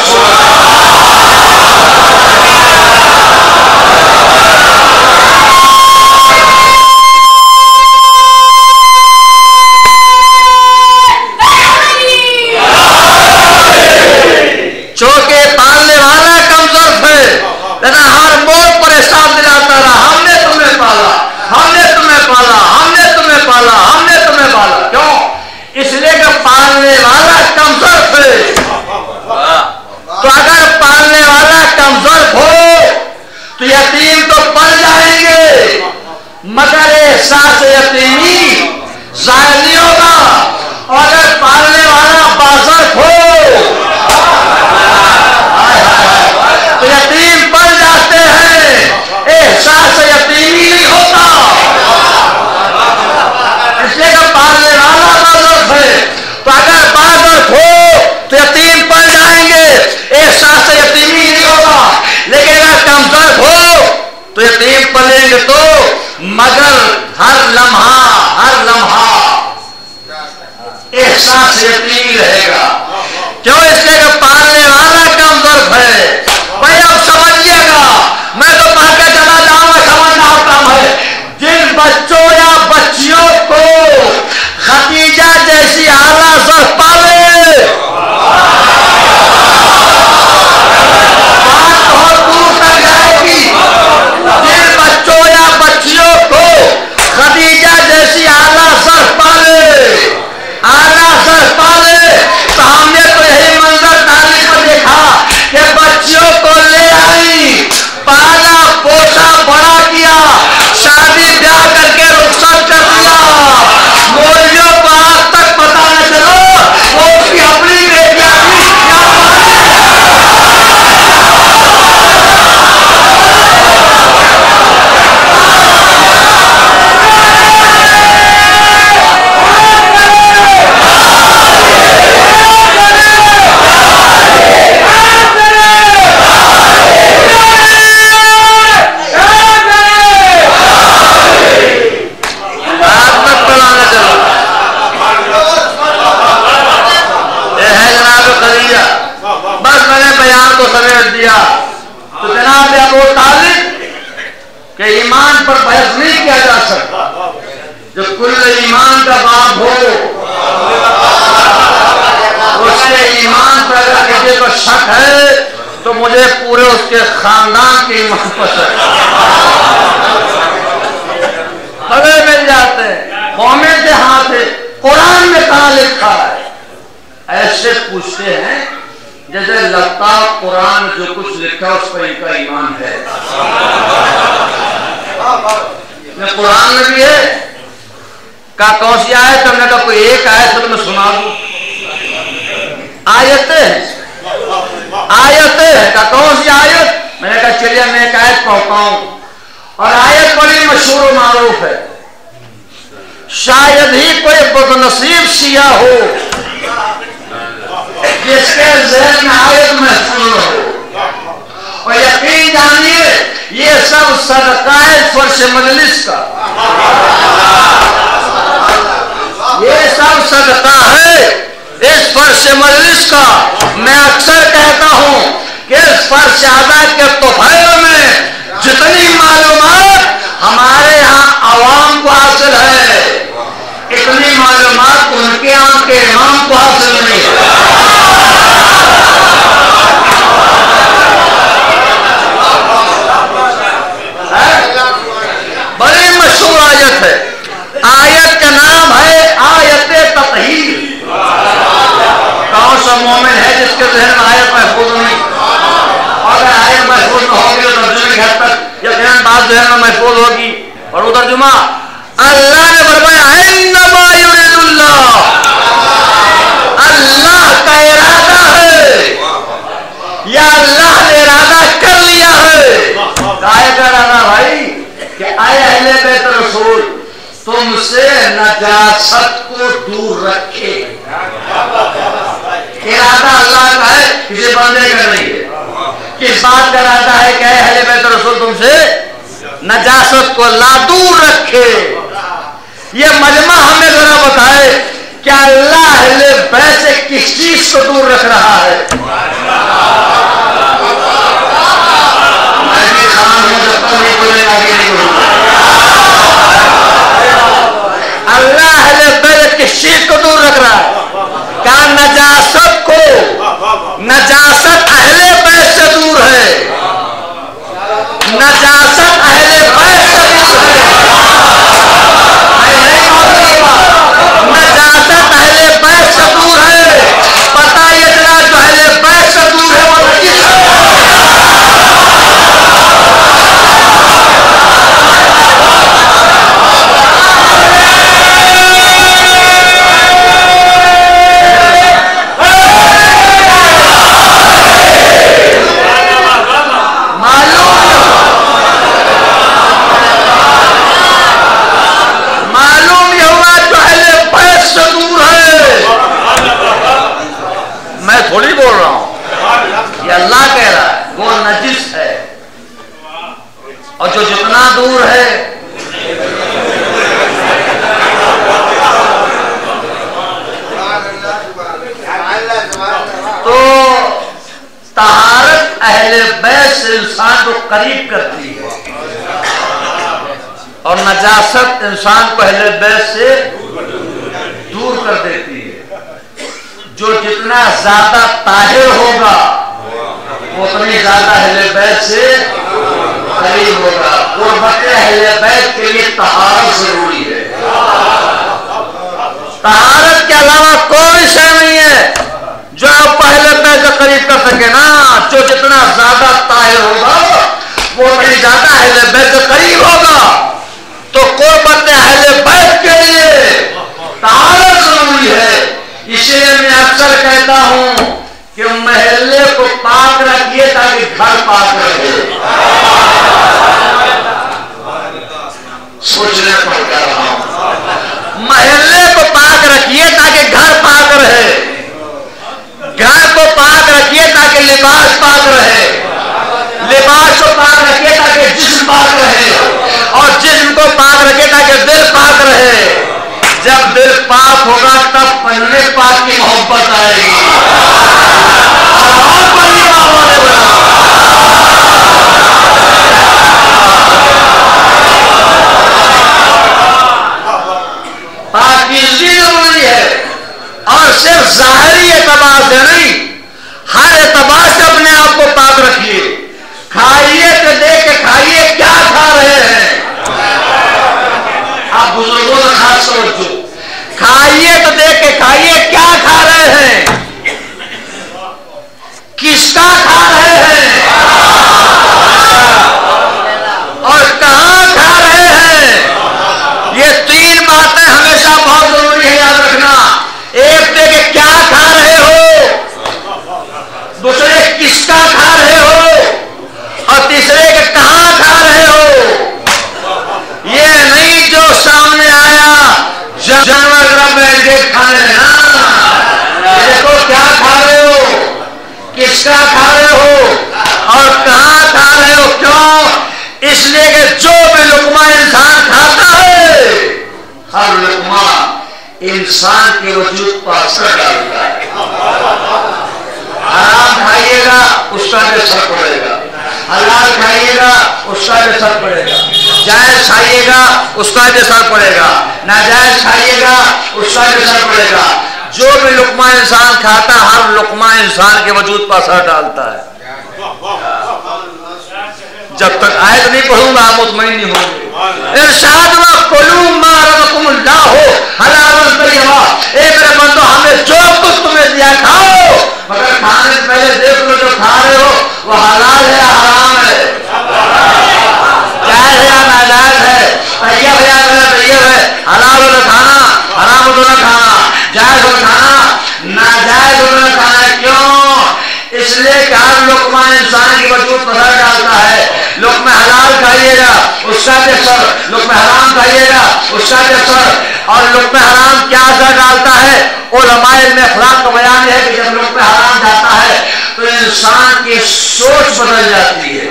چونکہ پالنے والا کمزور ہے لیکن ہر موڑ پر احساس دلاتا رہا ہم نے تمہیں پالا ہم نے تمہیں پالا ہم نے تمہیں پالا ہم نے تمہیں پالا. کیوں؟ اس لیے کہ پالنے والا کمزور ہے. تو اگر پالنے والا کمزور ہو تو یتیم تو پل جائیں گے مگر احساس یتیمی ظاہر نہیں ہوگا. اور اگر پالنے والا بازر ہو تو یتیم پل جاتے ہیں احساس یتیمی نہیں ہوتا. اس لیے کہ پالنے والا بازر ہے تو اگر بازر ہو تو یتیم پل جائیں گے احساس یتیمی نہیں ہوگا. لیکن اگر کمزور ہو تو یتیم پلیں گے تو مگر ہر لمحہ احساس یتیمی رہے گا. کیوں؟ اس لیے کہ پالنے والا کمزور ہے. بھائی اب سمجھیے گا. میں تو پڑھ کے چلا جاؤں گا. سمجھنا ہوتا ہے جن بچوں یا بچیوں کو خدیجہ جیسی اعلیٰ ظرف پالے بات بہت دور تک جائے گی. جن بچوں یا بچیوں کو خدیجہ جیسی اعلیٰ ظرف پالے تو ہم نے تو یہی منظر تاریخ میں دیکھا کہ بچیوں کو لے آئے ایمان پر بحث نہیں کیا جا سکتا. جو کل ایمان کا باب ہو اس کے ایمان پر اگر کسی کو شک ہے تو مجھے پورے اس کے خاندان کے ایمان پر شک خبر مل جاتے ہیں. قومیں سے ہاتھ ہے قرآن میں کہاں لکھا ہے؟ ایسے پوچھتے ہیں جیسے لگتا قرآن جو کچھ لکھا اس پر ان کا ایمان ہے. قرآن میں بھی ہے. کہا کون سی آیت؟ ہم نے کہا کوئی ایک آیت تو میں سنا دوں. آیتیں کہا کون سی آیت؟ میں نے کہا چلیے میں ایک آیت پڑھتا ہوں اور آیت بڑی مشہور و معروف ہے. شاید ہی کوئی بدنصیب شیعہ ہو جس کے ذہن میں آیت محفوظ ہو. اور یقین جانیے یہ سب صدقہ ہے فرش مجلس کا. یہ سب صدقہ ہے اس فرش مجلس کا. میں اکثر کہتا ہوں کہ اس فرش اعضاء کے طفیل میں جتنی معلومات ہمارے ہاں عوام کو حاصل ہے اتنی معلومات ان کے یہاں کے امام کو حاصل نہیں ہے. بڑی مشہور آیت ہے. آیت کا نام ہے آیت تطہیر. کون سا مومن ہے جس کے ذہن میں آیت محفوظ نہیں؟ اگر آیت محفوظ نہ ہوگی تو ترجمے کے حد تک یقیناً بات ذہن میں محفوظ ہوگی. اور وہ ترجمہ اللہ نے فرمایا انما یرید اللہ. اللہ کا ارادہ ہے یا اللہ نے ارادہ کر لیا ہے. کیا کا ارادہ بھائی کہ اے اہل بیت رسول تم سے نجاست کو دور رکھے. ارادہ اللہ کا ہے کسی بندے کا نہیں ہے. کس بات کا ارادہ ہے کہ اے اہل بیت رسول تم سے نجاست کو لا دور رکھے. یہ مجمع ہمیں ذرا بتائے کہ اللہ اہل بیت سے کس چیز کو دور رکھ رہا ہے. میں بھی خان ہوں جب تک نہیں بولے آگے نہیں بولوں. اللہ اہل بیت کس چیز کو دور رکھ رہا ہے؟ کہا نجاست کو. نجاست اہل بیت سے دور ہے. نجاست اہل بیت سے دور ہے. نجاست اہل بیت سے دور ہے. پتہ یہ چلا جو اہل بیت سے دور ہے وہ نجس ہے. تھوڑی بول رہا ہوں یہ اللہ کہہ رہا ہے وہ نجس ہے. اور جو جتنا دور ہے تو طہارت اہل بیت سے انسان کو قریب کرتی ہے اور نجاست انسان کو اہل بیت سے دور کر دیتی ہے. جو جتنا زیادہ طاہر ہوگا وہ اتنی زیادہ اہل بیت سے قریب ہوگا. قربت اہل بیت کے لیے طہارت ضروری ہے. طہارت کے علاوہ کوئی شے نہیں ہے جو آپ اہل بیت سے قریب کر سکے نا. جو جتنا زیادہ طاہر ہوگا وہ اتنی زیادہ اہل بیت سے قریب ہوگا. تو قربت اہل بیت کے لیے طہارت ضروری ہے. اسی لیے میں اکثر کہتا ہوں کہ محلے کو پاک رکھیے تاکہ گھر پاک رہے. سوچنے پر کہہ رہا ہوں محلے کو پاک رکھیے تاکہ گھر پاک رہے. گھر کو پاک رکھیے تاکہ لباس پاک رہے. لباس کو پاک رکھیے تاکہ جسم پاک رہے. اور جسم کو پاک رکھیے تاکہ دل پاک رہے. جب دل پاک ہوگا تب پہلے پاک کی محبت آئے گی. انسان کے وجود پر اثر ڈالتا ہے. حرام کھائیے گا اس کا بھی اثر پڑے گا, حلال کھائیے گا اس کا بھی اثر پڑے گا, جائز کھائیے گا اس کا بھی اثر پڑے گا, ناجائز کھائیے گا اس کا بھی اثر پڑے گا. جو بھی لقمہ انسان کھاتا ہر لقمہ انسان کے وجود پر اثر ڈالتا ہے. جب تک آیت نہیں پڑھوں گا آپ مطمئن نہیں ہوں گے. ارشاد ہوا کلوا ما رزقکم اللہ حلالا طیبا, اے میرے بندو ہمیں جو کچھ تمہیں دیا کھاؤ, مگر کھانے سے پہلے دیکھ لو جو کھا رہے ہو وہ حلال ہے یا حرام ہے, جائز ہے یا ناجائز ہے, طیب ہے یا غیر طیب ہے, حلال ہو تو کھانا, حرام ہو تو نہ کھانا, جائز ہو تو کھانا, ناجائز ہو تو نہ کھانا. کیوں؟ اس لیے کہ ہر لقمہ انسان کی وجود پر اثر ڈالتا ہے. لقمہ حلال کھائیے گا اس کا بھی اثر, لقمہ حرام کھائیے گا اس کا بھی اثر. اور لقمہ حرام کیا اثر ڈالتا ہے؟ علماء علم اخلاق کا بیان ہے کہ جب لقمہ حرام جاتا ہے تو انسان کی سوچ بدل جاتی ہے,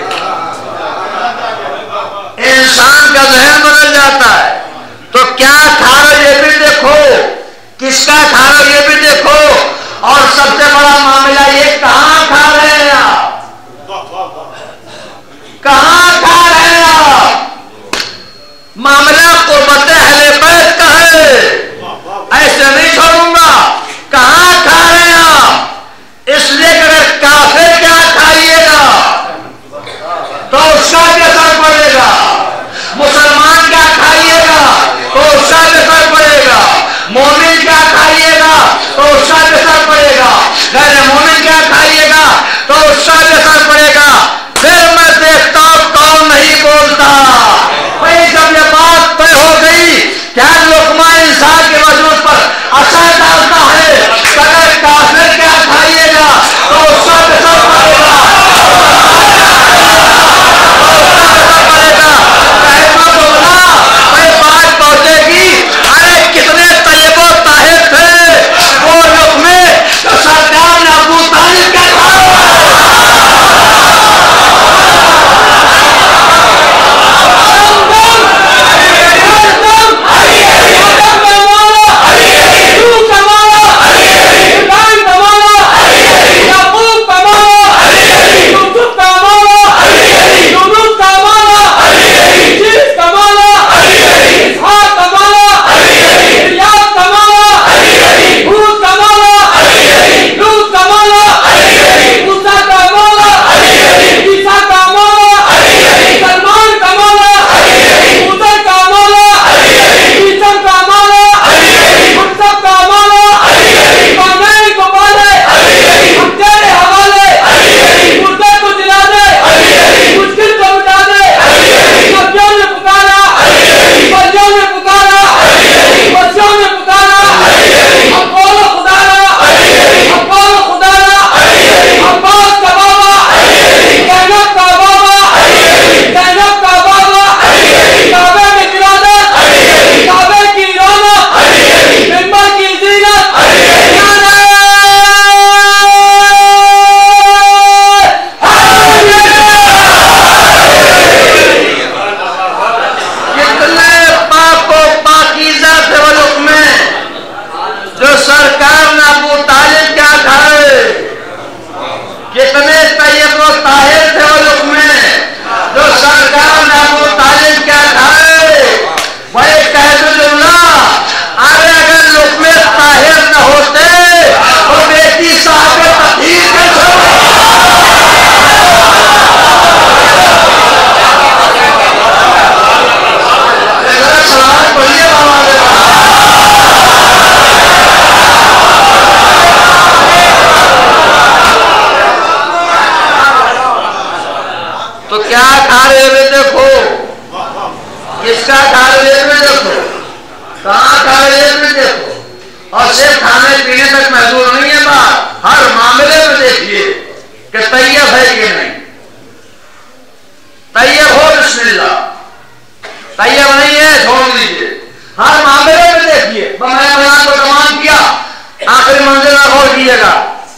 انسان کا ذہن بدل جاتا ہے. تو کیا کھا رہے یہ بھی دیکھو, کس کا کھا رہے یہ بھی دیکھو, اور سب سے بڑا معاملہ یہ کہاں کھا رہے ہیں آپ, کہاں کھا رہے ہیں آپ. معاملہ قربت اہل بیت کا ہے, ایسے نہیں چھوڑوں گا. کہاں کھا رہے ہیں آپ؟ اس لیے کہ اگر کافر کیا کھائیے گا تو اس کا بھی اثر پڑے گا, مسلمان کیا کھائیے گا تو اس کا بھی اثر پڑے گا, مومن کیا کھائیے گا تو اس کا بھی اثر پڑے گا, غیر مومن کیا کھائیے گا تو اس کا بھی اثر پڑے گا. پھر میں دیکھتا ہوں کون نہیں بولتا. بھائی جب یہ بات طے ہو گئی کیا لقمہ انسان کے وجود پر اثر ڈالتا ہے, اگر کافر کیا کھائیے گا تو اس کا بھی اثر پڑے گا, بات پہنچے گی. ارے کتنے طیب و طاہر تھے وہ لقمے جو سرکار نے ابو طالب کا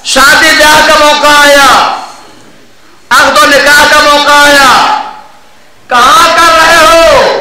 شادی بیاہ کا موقع آیا, عقد و نکاح کا موقع آیا, کہاں کر رہے ہو؟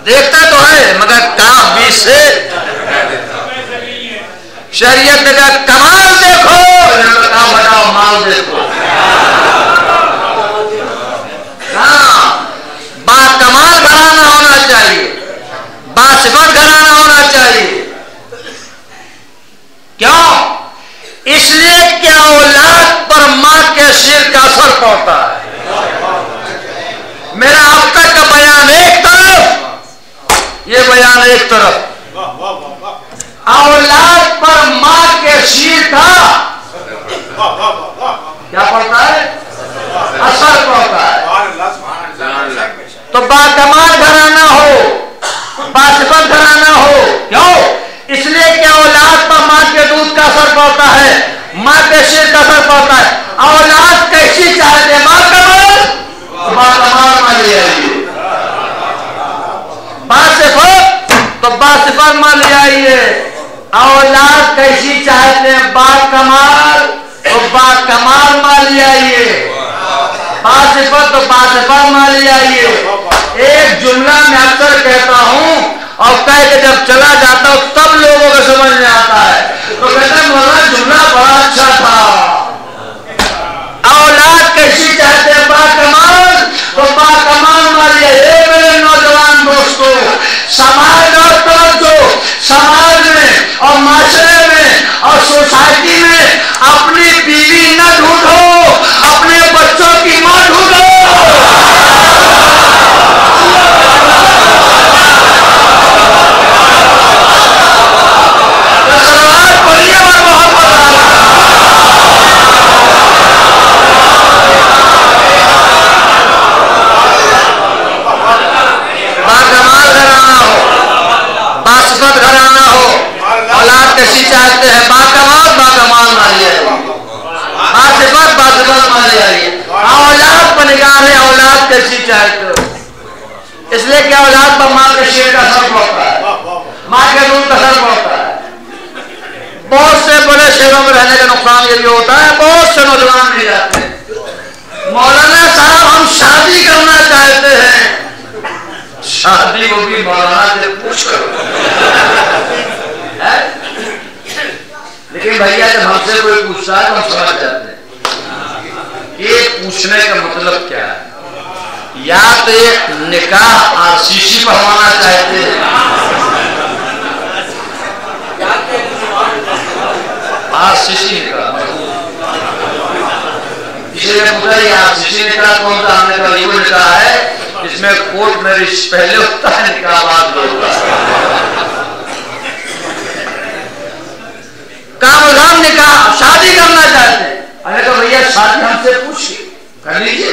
دیکھتا تو ہے مگر کام بیچ سے شریعت نے کہا کمال دیکھو، کام ہٹاؤ مال دیکھو. ہاں با کمال گھرانہ ہونا چاہیے، با صفت گھرانہ ہونا چاہیے. کیوں؟ اس لیے کہ اولاد پر ماں کے شیر کا اثر پڑتا ہے. میرا اب تک کا بیان ایک طرف، یہ بیان ایک طرف، اولاد پر ماں کے شیر کا کیا پڑتا ہے؟ اثر پڑتا ہے. تو با کمال گھرانہ ہو، با صفت گھرانہ ہو. کیوں؟ اس لیے کہ اولاد پر ماں کے دودھ کا اثر پڑتا ہے، ماں کے شیر کا اثر پڑتا ہے. اولاد کیسی چاہتے ہیں؟ با کمال، با کمال مان لے آئیے. با صفت تو با صفت مان لے آئیے. اولاد کیسی چاہتے ہیں؟ با کمال تو با کمال مان لے آئیے. با صفت تو با صفت مان لے آئیے. ایک جملہ میں اکثر کہتا ہوں اور کہہ کے جب چلا جاتا ہوں تب لوگوں کو سمجھ میں آتا ہے تو کہتا ہے مولانا جملہ بڑا اچھا تھا. اولاد کیسی چاہتے ہیں؟ با کمال تو با کمال مان لیا. میرے نوجوان دوستو، سماج اور توجہ، سماج میں اور معاشرے میں اور سوسائٹی میں اپنی بیوی نہ ڈھونڈو، اپنے بچوں کی ماں ڈھونڈو. کیسی چاہتے ہیں؟ با کمال، با کمال مان لیا. با صفت، با صفت مان لیا. اولاد پر نگاہ ہے، اولاد کیسی چاہتے ہو؟ اس لیے کہ اولاد پر ماں کے شیر کا اثر پڑتا ہے، ماں کے دودھ کا اثر پڑتا ہے. بہت سے بڑے شہروں میں رہنے کا نقصان یہ بھی ہوتا ہے، بہت سے نوجوان بھی جاتے ہیں. مولانا صاحب ہم شادی کرنا چاہتے ہیں. شادی وہ بھی مولانا سے پوچھ کر. لیکن بھیا جب ہم سے کوئی پوچھتا ہے تو ہم سمجھ جاتے ہیں یہ پوچھنے کا مطلب کیا ہے. یا تو ایک نکاح RCC پڑھوانا چاہتے ہیں، RCC نکاح. اسی لیے پوچھا یہ RCC نکاح کون سا؟ ہم نے کہا یہ نکاح ہے جس میں کورٹ میرج پہلے ہوتا ہے، نکاح بعد میں ہوتا ہے. کام نکاح شادی کرنا چاہتے ہیں. ارے تو بھیا شادی ہم سے پوچھ کر لیجیے.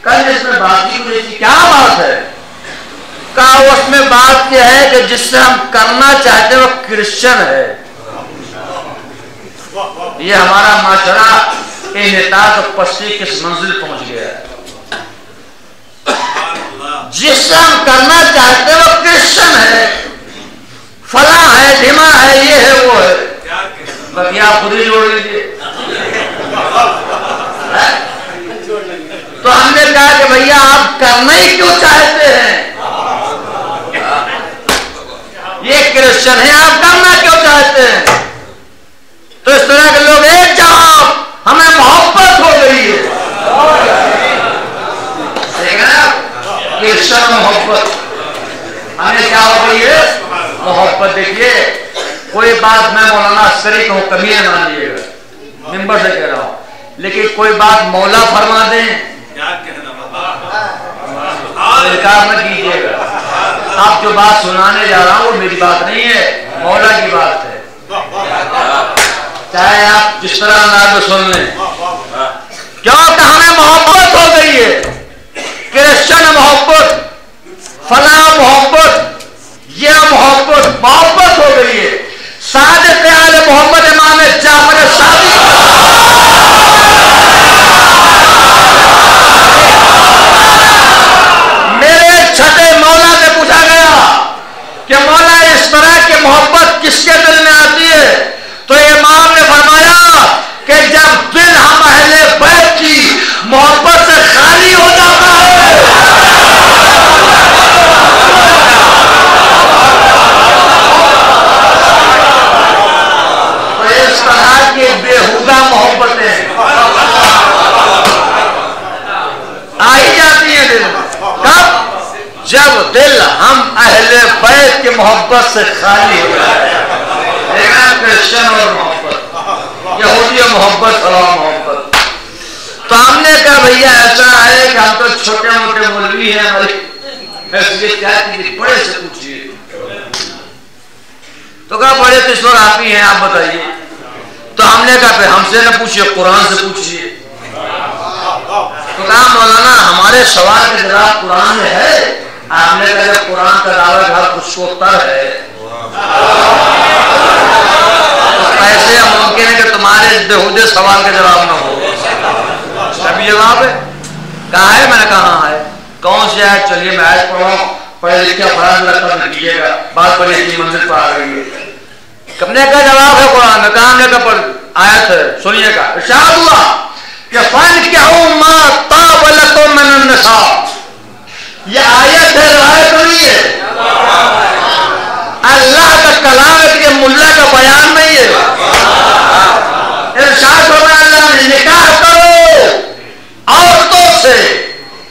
کل اس میں بات کی مجھے کیا بات ہے؟ کہا اس میں بات یہ ہے کہ جس سے ہم کرنا چاہتے ہیں وہ کرسچن ہے. یہ ہمارا معاشرہ انحطاط اور پستی کس منزل پہنچ گیا ہے. جس سے ہم کرنا چاہتے ہیں وہ کرسچن ہے، فلاں ہے، دھما ہے، یہ ہے، وہ ہے. باقی آپ خود ہی جوڑ لیجیے. تو ہم نے کہا کہ بھیا آپ کرنا ہی کیوں چاہتے ہیں؟ یہ کرسچن ہے، آپ کرنا کیوں چاہتے ہیں؟ تو اس طرح کے لوگ ایک جواب، ہمیں محبت ہو گئی ہے. کرسچن محبت، ہمیں کیا ہو گئی ہے؟ محبت. دیکھیے کوئی بات میں مولانا عسکری کہوں کبھی نہ مان لیجیے گا، ممبر سے کہہ رہا ہوں، لیکن کوئی بات مولا فرما دیں انکار نہ کیجیے گا. آپ جو بات سنانے جا رہا ہوں وہ میری بات نہیں ہے، مولا کی بات ہے. چاہے آپ جس طرح انداز میں سن لیں. کیوں کہ ہمیں محبت ہو گئی ہے. کرسچن محبت، فلاں محبت، یہ محبت ہو گئی ہے. سعادت آل محمد امام جعفر صادق میرے چھٹے مولا سے پوچھا گیا کہ مولا اس طرح کی محبت کس کے دل میں آتی ہے؟ تو امام نے فرمایا کہ جب دل ہم اہل بیت کی محبت سے خالی ہو جاتا ہے دل ہم اہل بیت کی محبت سے خالی ہو جائے. کرسچن اور محبت، یہودی اور محبت اور محبت. تو ہم نے کہا بھیا ایسا ہے کہ ہم تو چھوٹے موٹے مولوی ہیں، ہماری حیثیت کیا ہے، بڑے سے پوچھیے. تو کہا بڑے تو اس وقت آپ ہی ہیں، آپ بتائیے. تو ہم نے کہا پھر ہم سے نہ پوچھیے، قرآن سے پوچھیے. تو کہا مولانا ہمارے سوال کا جواب قرآن میں ہے. آپ نے کہا جب قرآن کا دعویٰ گھر کچھ کو تر ہے ایسے ممکن ہے کہ تمہارے بےہودے سوال کا جواب نہ ہو. ابھی جواب ہے کہاں ہے؟ میں نے کہا ہاں ہے. کون سی آیت؟ چلیے میں آیت پڑھا، پڑھے لکھے افراد لگتا نہ کیجیے گا، بات پڑھی اتنی منزل پر آ گئی ہے. کب نے کا جواب ہے قرآن میں، کہاں نے کا آیت ہے، سنیے گا. ارشاد ہوا کہ فَانكِحُوا مَا طَابَ لَكُم مِّنَ النِّسَاءِ. یہ آیت ہے، روایت نہیں ہے. اللہ کا کلام ہے کہ ملا کا بیان نہیں ہے. ارشاد ہوا اللہ نے نکاح کرو عورتوں سے.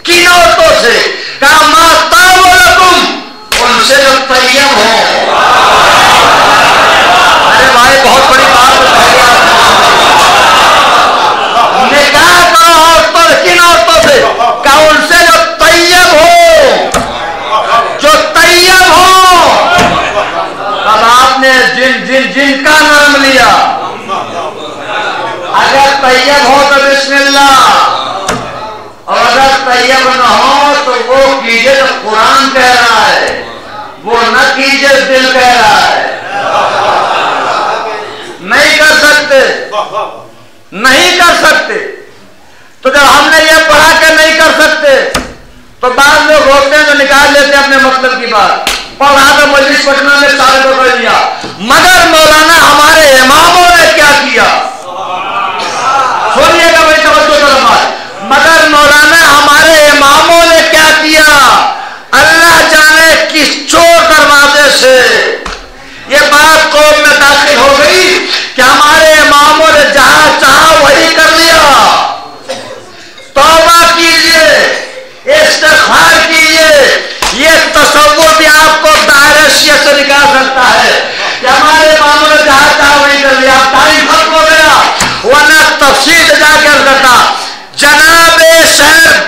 کن عورتوں سے؟ کہا مَا طَابَ لَكُم، ان سے جو طیب ہوں. ارے بھائی بہت بڑی بات بتائی آپ. نکاح کرو عورتوں سے. کن عورتوں سے؟ کہا ان سے جو طیب ہو، جو طیب ہو. اب آپ نے جن کا نام لیا. اگر طیب ہو تو بسم اللہ، اور اگر طیب نہ ہو تو وہ کیجئے جو قرآن کہہ رہا ہے، وہ نہ کیجئے دل کہہ رہا ہے. نہیں کر سکتے، نہیں کر سکتے. تو جب ہم نے یہ پڑھا کہ نہیں کر سکتے تو بعض لوگ ہوتے ہیں تو نکال لیتے اپنے مطلب کی بات. پڑھا تو مجلس پٹنہ میں سارے کو کر دیا. مگر مولانا ہمارے اماموں نے کیا کیا؟ سنیے گا بھائی توجہ کرو. مگر مولانا ہمارے اماموں نے کیا کیا؟ اللہ جانے کس چور دروازے سے یہ بات قوم میں داخل ہو گئی کہ ہمارے اماموں نے جہاں چاہا وہی کر لیا. توبہ کیجئے، استغفار کیجئے. یہ تصور بھی آپ کو دائرہ شیعہ سے نکال سکتا ہے کہ ہمارے اماموں نے جہاں چاہا وہی کر لیا. تاریخ ختم ہو گیا، ورنہ تفصیل جا کر کرتا. جناب شہر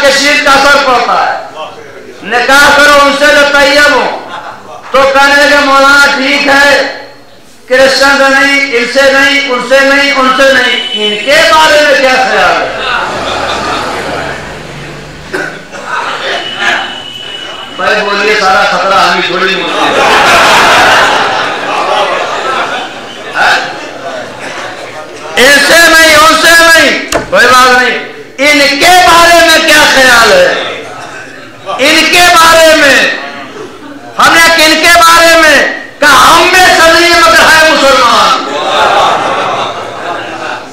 کے شیر کا اثر پڑتا ہے. نکاح کرو ان سے جو طیب ہو. تو کہنے لگے مولانا ٹھیک ہے کرسچن سے نہیں, ان سے نہیں, ان سے نہیں, ان سے نہیں, ان کے بارے میں کیا خیال ہے؟ بھائی بولیے سارا خطرہ ہمیں تھوڑی ملتی ہے. ان سے نہیں, ان سے نہیں, کوئی بات نہیں. ان کے بارے میں کیا خیال ہے؟ ان کے بارے میں ہم نے کن کے بارے میں کہا ہم میں سے نہیں مگر ہے مسلمان.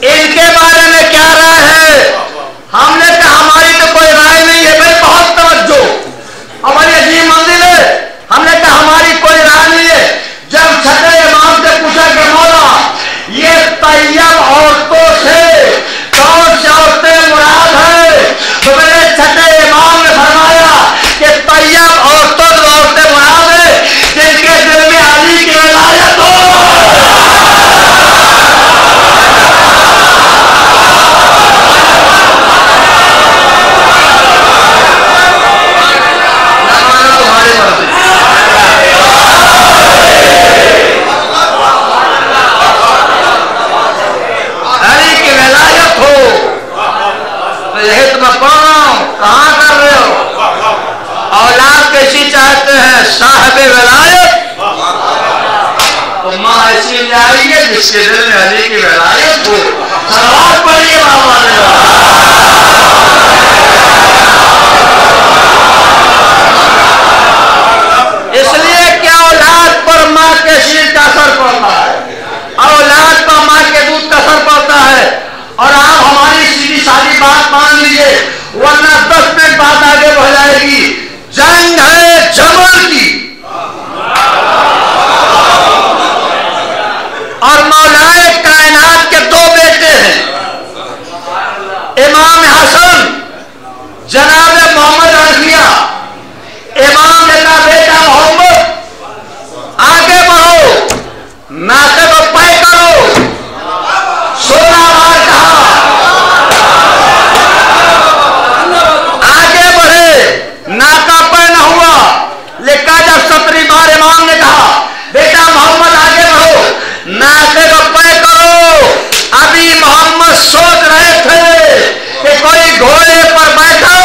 ان کے بارے میں کیا رائے ہے؟ ہم نے کہا ہماری تو کوئی رائے نہیں ہے. بھائی بہت توجہ, ہماری عجیب منزل ہے. ہم نے کہا ہماری کوئی رائے نہیں ہے. جب چھٹے امام سے پوچھا کہ مولا یہ طیب عورتوں سے کون سی عورتیں مراد ہے, تو میں نے چھٹے امام نے فرمایا کہ طیب عورتوں سے عورتیں مراد ہے جن کے دل میں علی کی ولایت ہو. کہاں کر رہے ہو؟ اولاد کیسی چاہتے ہیں؟ صاحب ولایت. تو ماں ایسی چاہیے جس کے دل میں علی کی ولایت ہو. سلوات پڑھیے بابا نے. اس لیے کہ اولاد پر ماں کے شیر کا اثر پڑتا ہے, اولاد پر ماں کے دودھ کا اثر پڑتا ہے. اور آپ ہماری سیدھی سادی بات مان لیجیے ورنہ 10 منٹ بات آگے بڑھ جائے گی. جنگ ہے جمل کی اور مولائے کائنات کے 2 بیٹے ہیں, امام حسن جناب محمد رضیہ. امام نے کہا بیٹا محمد آگے بڑھو, ناقے کو پے کرو. سونا بار کہا آگے بڑھے, ناکا پہ نہ ہوا. لیکن جب 17 بار امام نے کہا بیٹا محمد آگے بڑھو, ناکے کو پے کرو. ابھی محمد سوچ رہے تھے کہ کوئی گھوڑے پر بیٹھو,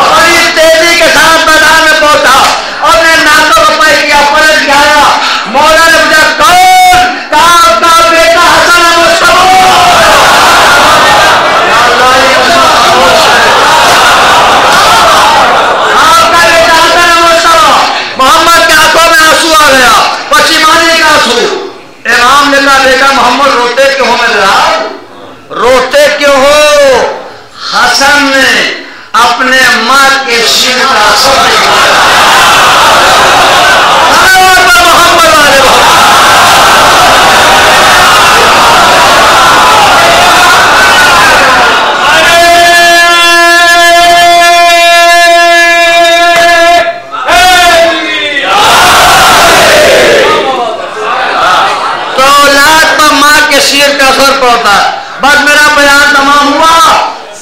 بڑی تیزی کے ساتھ میدان میں پہنچا اور نے ناکوں کو پے کیا, پلٹ گیا. مولا نے مجھے کون کہا آپ کا بیٹا حسن مصطفیٰ. محمد کے آنکھوں میں آنسو آ گیا, پشیمانی کا آنسو. امام نے کہا بیٹا محمد روتے کیوں ہو میرے آپ, روتے کیوں ہو؟ حسن نے اپنے ماں کے شیر کا اثر دکھایا. محمد والے شیر کا اثر پڑتا ہے. بس میرا بیان تمام ہوا.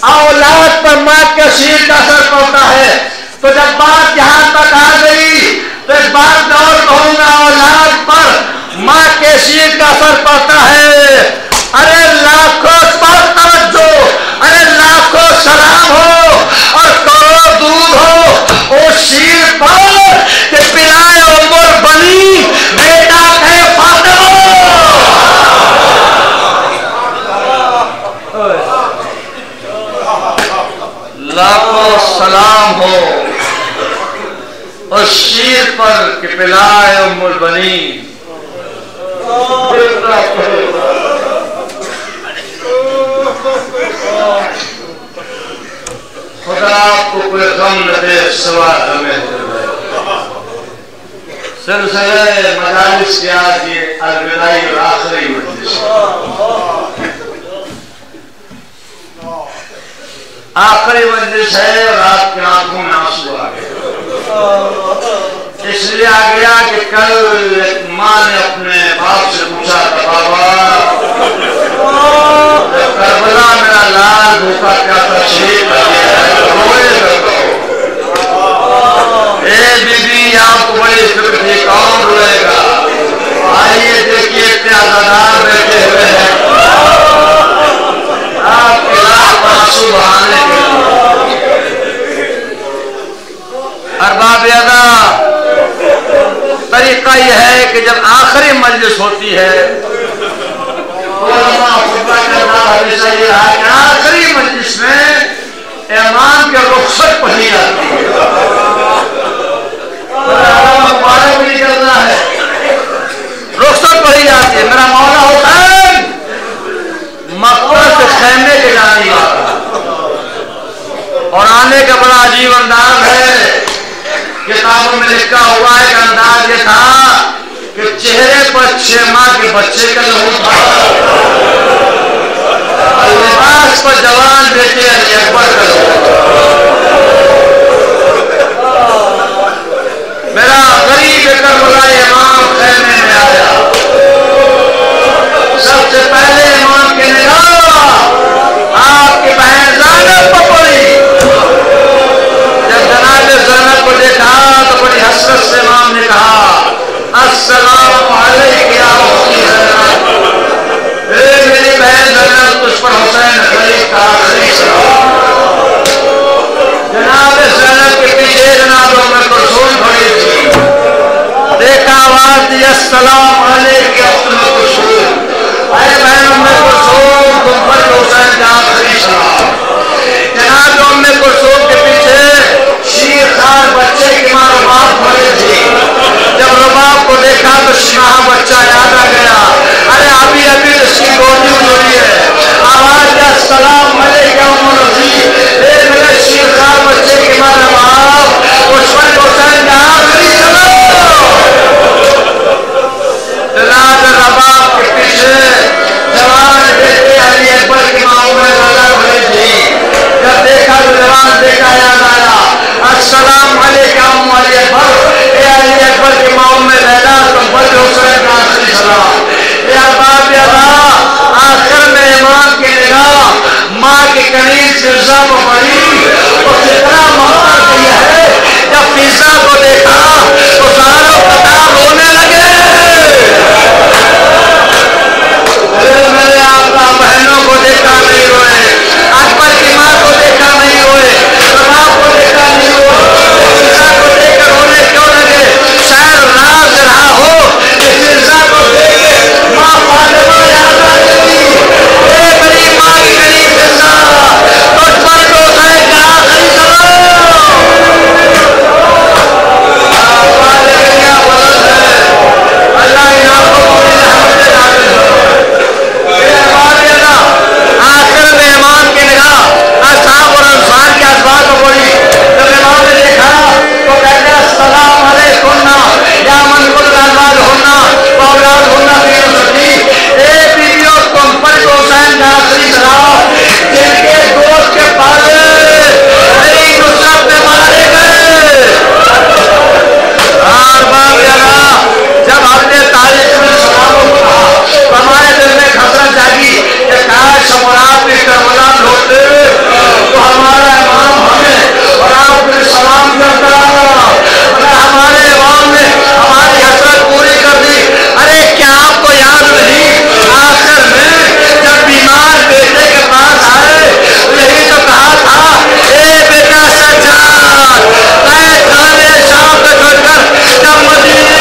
اولاد پر ماں کے شیر کا اثر پڑتا ہے. تو جب بات یہاں تک آ گئی تو ایک بات اور کہوں گا, اولاد پر ماں کے شیر کا اثر پڑتا ہے. ارے لاکھوں بار توجہ, ارے لاکھوں سلام ہو اور کروڑوں درود ہو اس شیر پر کہ پلائے عمر بنی بیٹا کہے فاطمہ. لاکھوں سلام ہو اس شیر پر کہ پلائے ام البنی. خدا آپ کو کوئی غم نہ دے سوا ہمیں. سلسلہ مجالس کی آج یہ الوداعی اور آخری مجلس, آخری مجلس ہے اور آپ کی آنکھوں میں آنسو آ گئے. اس لیے آ گیا کہ کل ایک ماں نے اپنے باپ سے پوچھا تھا بابا کربلا میرا لال بھوکا کیا تشریف روئے کرتا ہو. اے بی بی آپ کو بڑی فکر تھی کون روئے گا. آئیے دیکھیے اتنے عزادار بیٹھے ہوئے ہیں آپ کے لاکھ آنسو بہانے کے لیے. ارباب ادا طریقہ یہ ہے کہ جب آخری مجلس ہوتی ہے ہمیشہ یہ رہا کہ آخری مجلس میں امام کے رخصت پڑھی جاتی ہے. مبارک بھی کرنا ہے رخصت پڑھی جاتی ہے. میرا مولا حسین مقبرہ سے خیمے کے جانے اور آنے کا بڑا عجیب انداز ہے. کتابوں میں لکھا ہوا ہے کہ انداز یہ تھا کہ چہرے پر 6 ماہ کے بچے کا لہو تھا اور لباس پر جوان بیٹے علی اکبر کا لہو. میرا غریب کربلا امام خیمے میں آیا. سب سے پہلے امام کی نگاہ آپ کی بہن زینب پر پڑی. جب جناب زینب کو دیکھا تو بڑی حسرت سے امام نے کہا السلام علیکم یا اختی زینب. اے میری بہن زینب تجھ پر حسین خلیل کا آخری سلام. جناب زینب کے پیچھے جناب ام کلثوم کھڑی تھی. دیکھا آواز دی السلام علیکم یا اختی کلثوم. اے بہن ام کلثوم تم پر حسین کا آخری سلام. جناب ام کلثوم کے پیچھے شیر خان بچے کی ماں رباب کھڑی تھی. جب رباب کو دیکھا تو شاہ بچہ یاد آ گیا. ارے ابھی ابھی اس کی گودی اڑی ہے. آواز دیا السلام علیکم رضی. اے میرے شیر خان بچے کی ماں رباب اس پر حسین کا آخری سلام. جناب رباب کے پیچھے جوان بیٹے علی اکبر کی ماں میں نظر ہوئی تھی. جب دیکھا تو جوان دیکھا یاد آیا السلام علیکم علی اکبر. اے علی اکبر کی ماں میں لیلا تم پر حسین کا آخری سلام. اے ارباب ادا آخر میں امام کی نگاہ ماں کی کنیز فضا کو پڑی تو کتنا محبت یہ ہے. جب فضا کو دیکھا تو ساروں قطار رونے لگے. میرے آقا بہنوں کو دیکھا نہیں روئے. اکبر کی ماں کو دیکھا نہیں روئے. رباب کو دیکھا نہیں روئے. فضا کو دیکھ کر رونے کیوں لگے؟ شاید راز رہا ہو کہ فضا کو دیکھ کے ماں فاطمہ یاد آ گئی. اے میری ماں کی گلی فضا تجھ پر حسین کا آخری سلام. اللہ ان آنکھوں کو بھی رحمت نازل ہو. آخر میں امام کی نگاہ اصحاب اور انصار کے ازواج کو پڑی. جب امام نے دیکھا تو کہتے السلام علیکم یا من کل ازواج ہونا اولاد ہونا فی نصرتی. اے بیویوں تم پر حسین کا آخری سلام. جن کے دوست کے پالے میری نصرت میں مارے گئے. جب ہم نے تاریخ میں سلام کہا تو ہمارے دل میں حسرت جاگی کہ کاش مراد بھی کربلا ہوتے تو ہمارا امام ہمیں اور آپ نے سلام کرتا. اگر ہمارے امام نے ہماری حسرت پوری کر دی. ارے کیا آپ کو یاد نہیں آخر میں جب بیمار بیٹے کے پاس آئے تو یہی تو کہا تھا اے بیٹا سجاد اے کھانے شام کو چھوڑ کر جب مدینے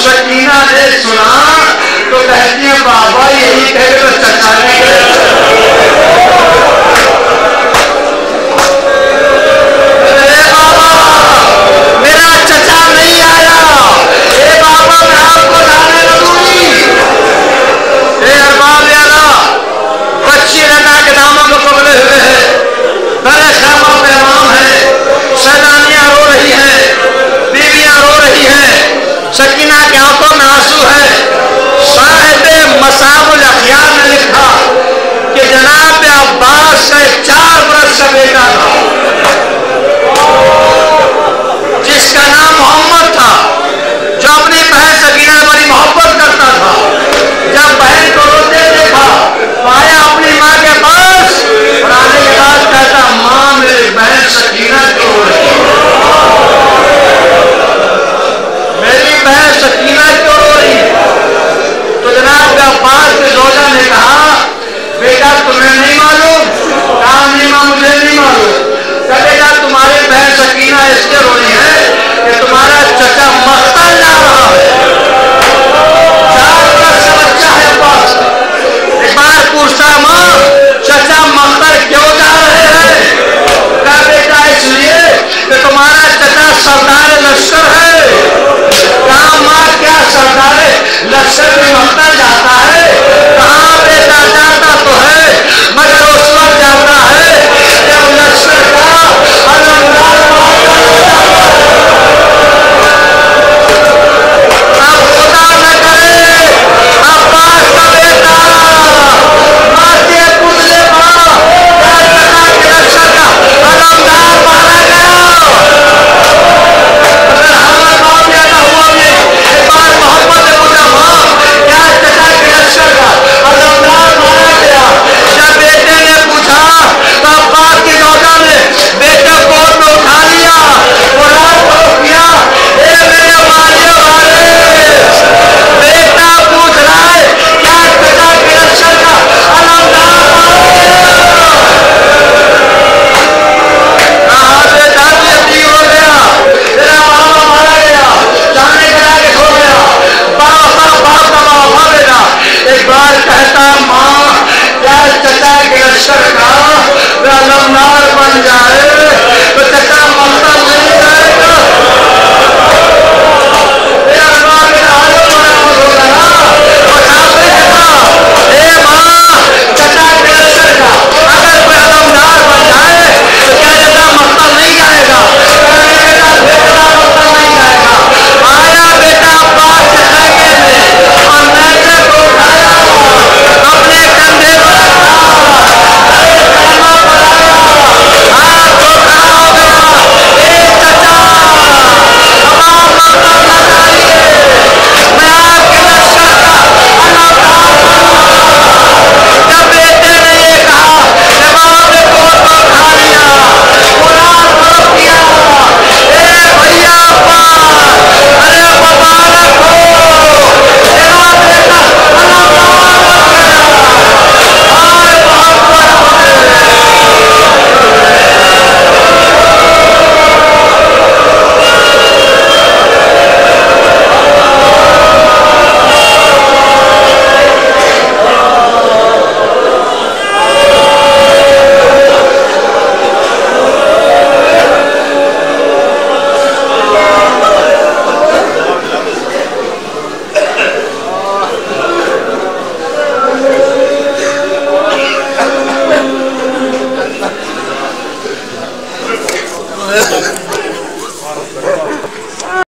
سکینہ نے سنا تو کہتی ہے بابا یہی کہہ کر چچا نے سردار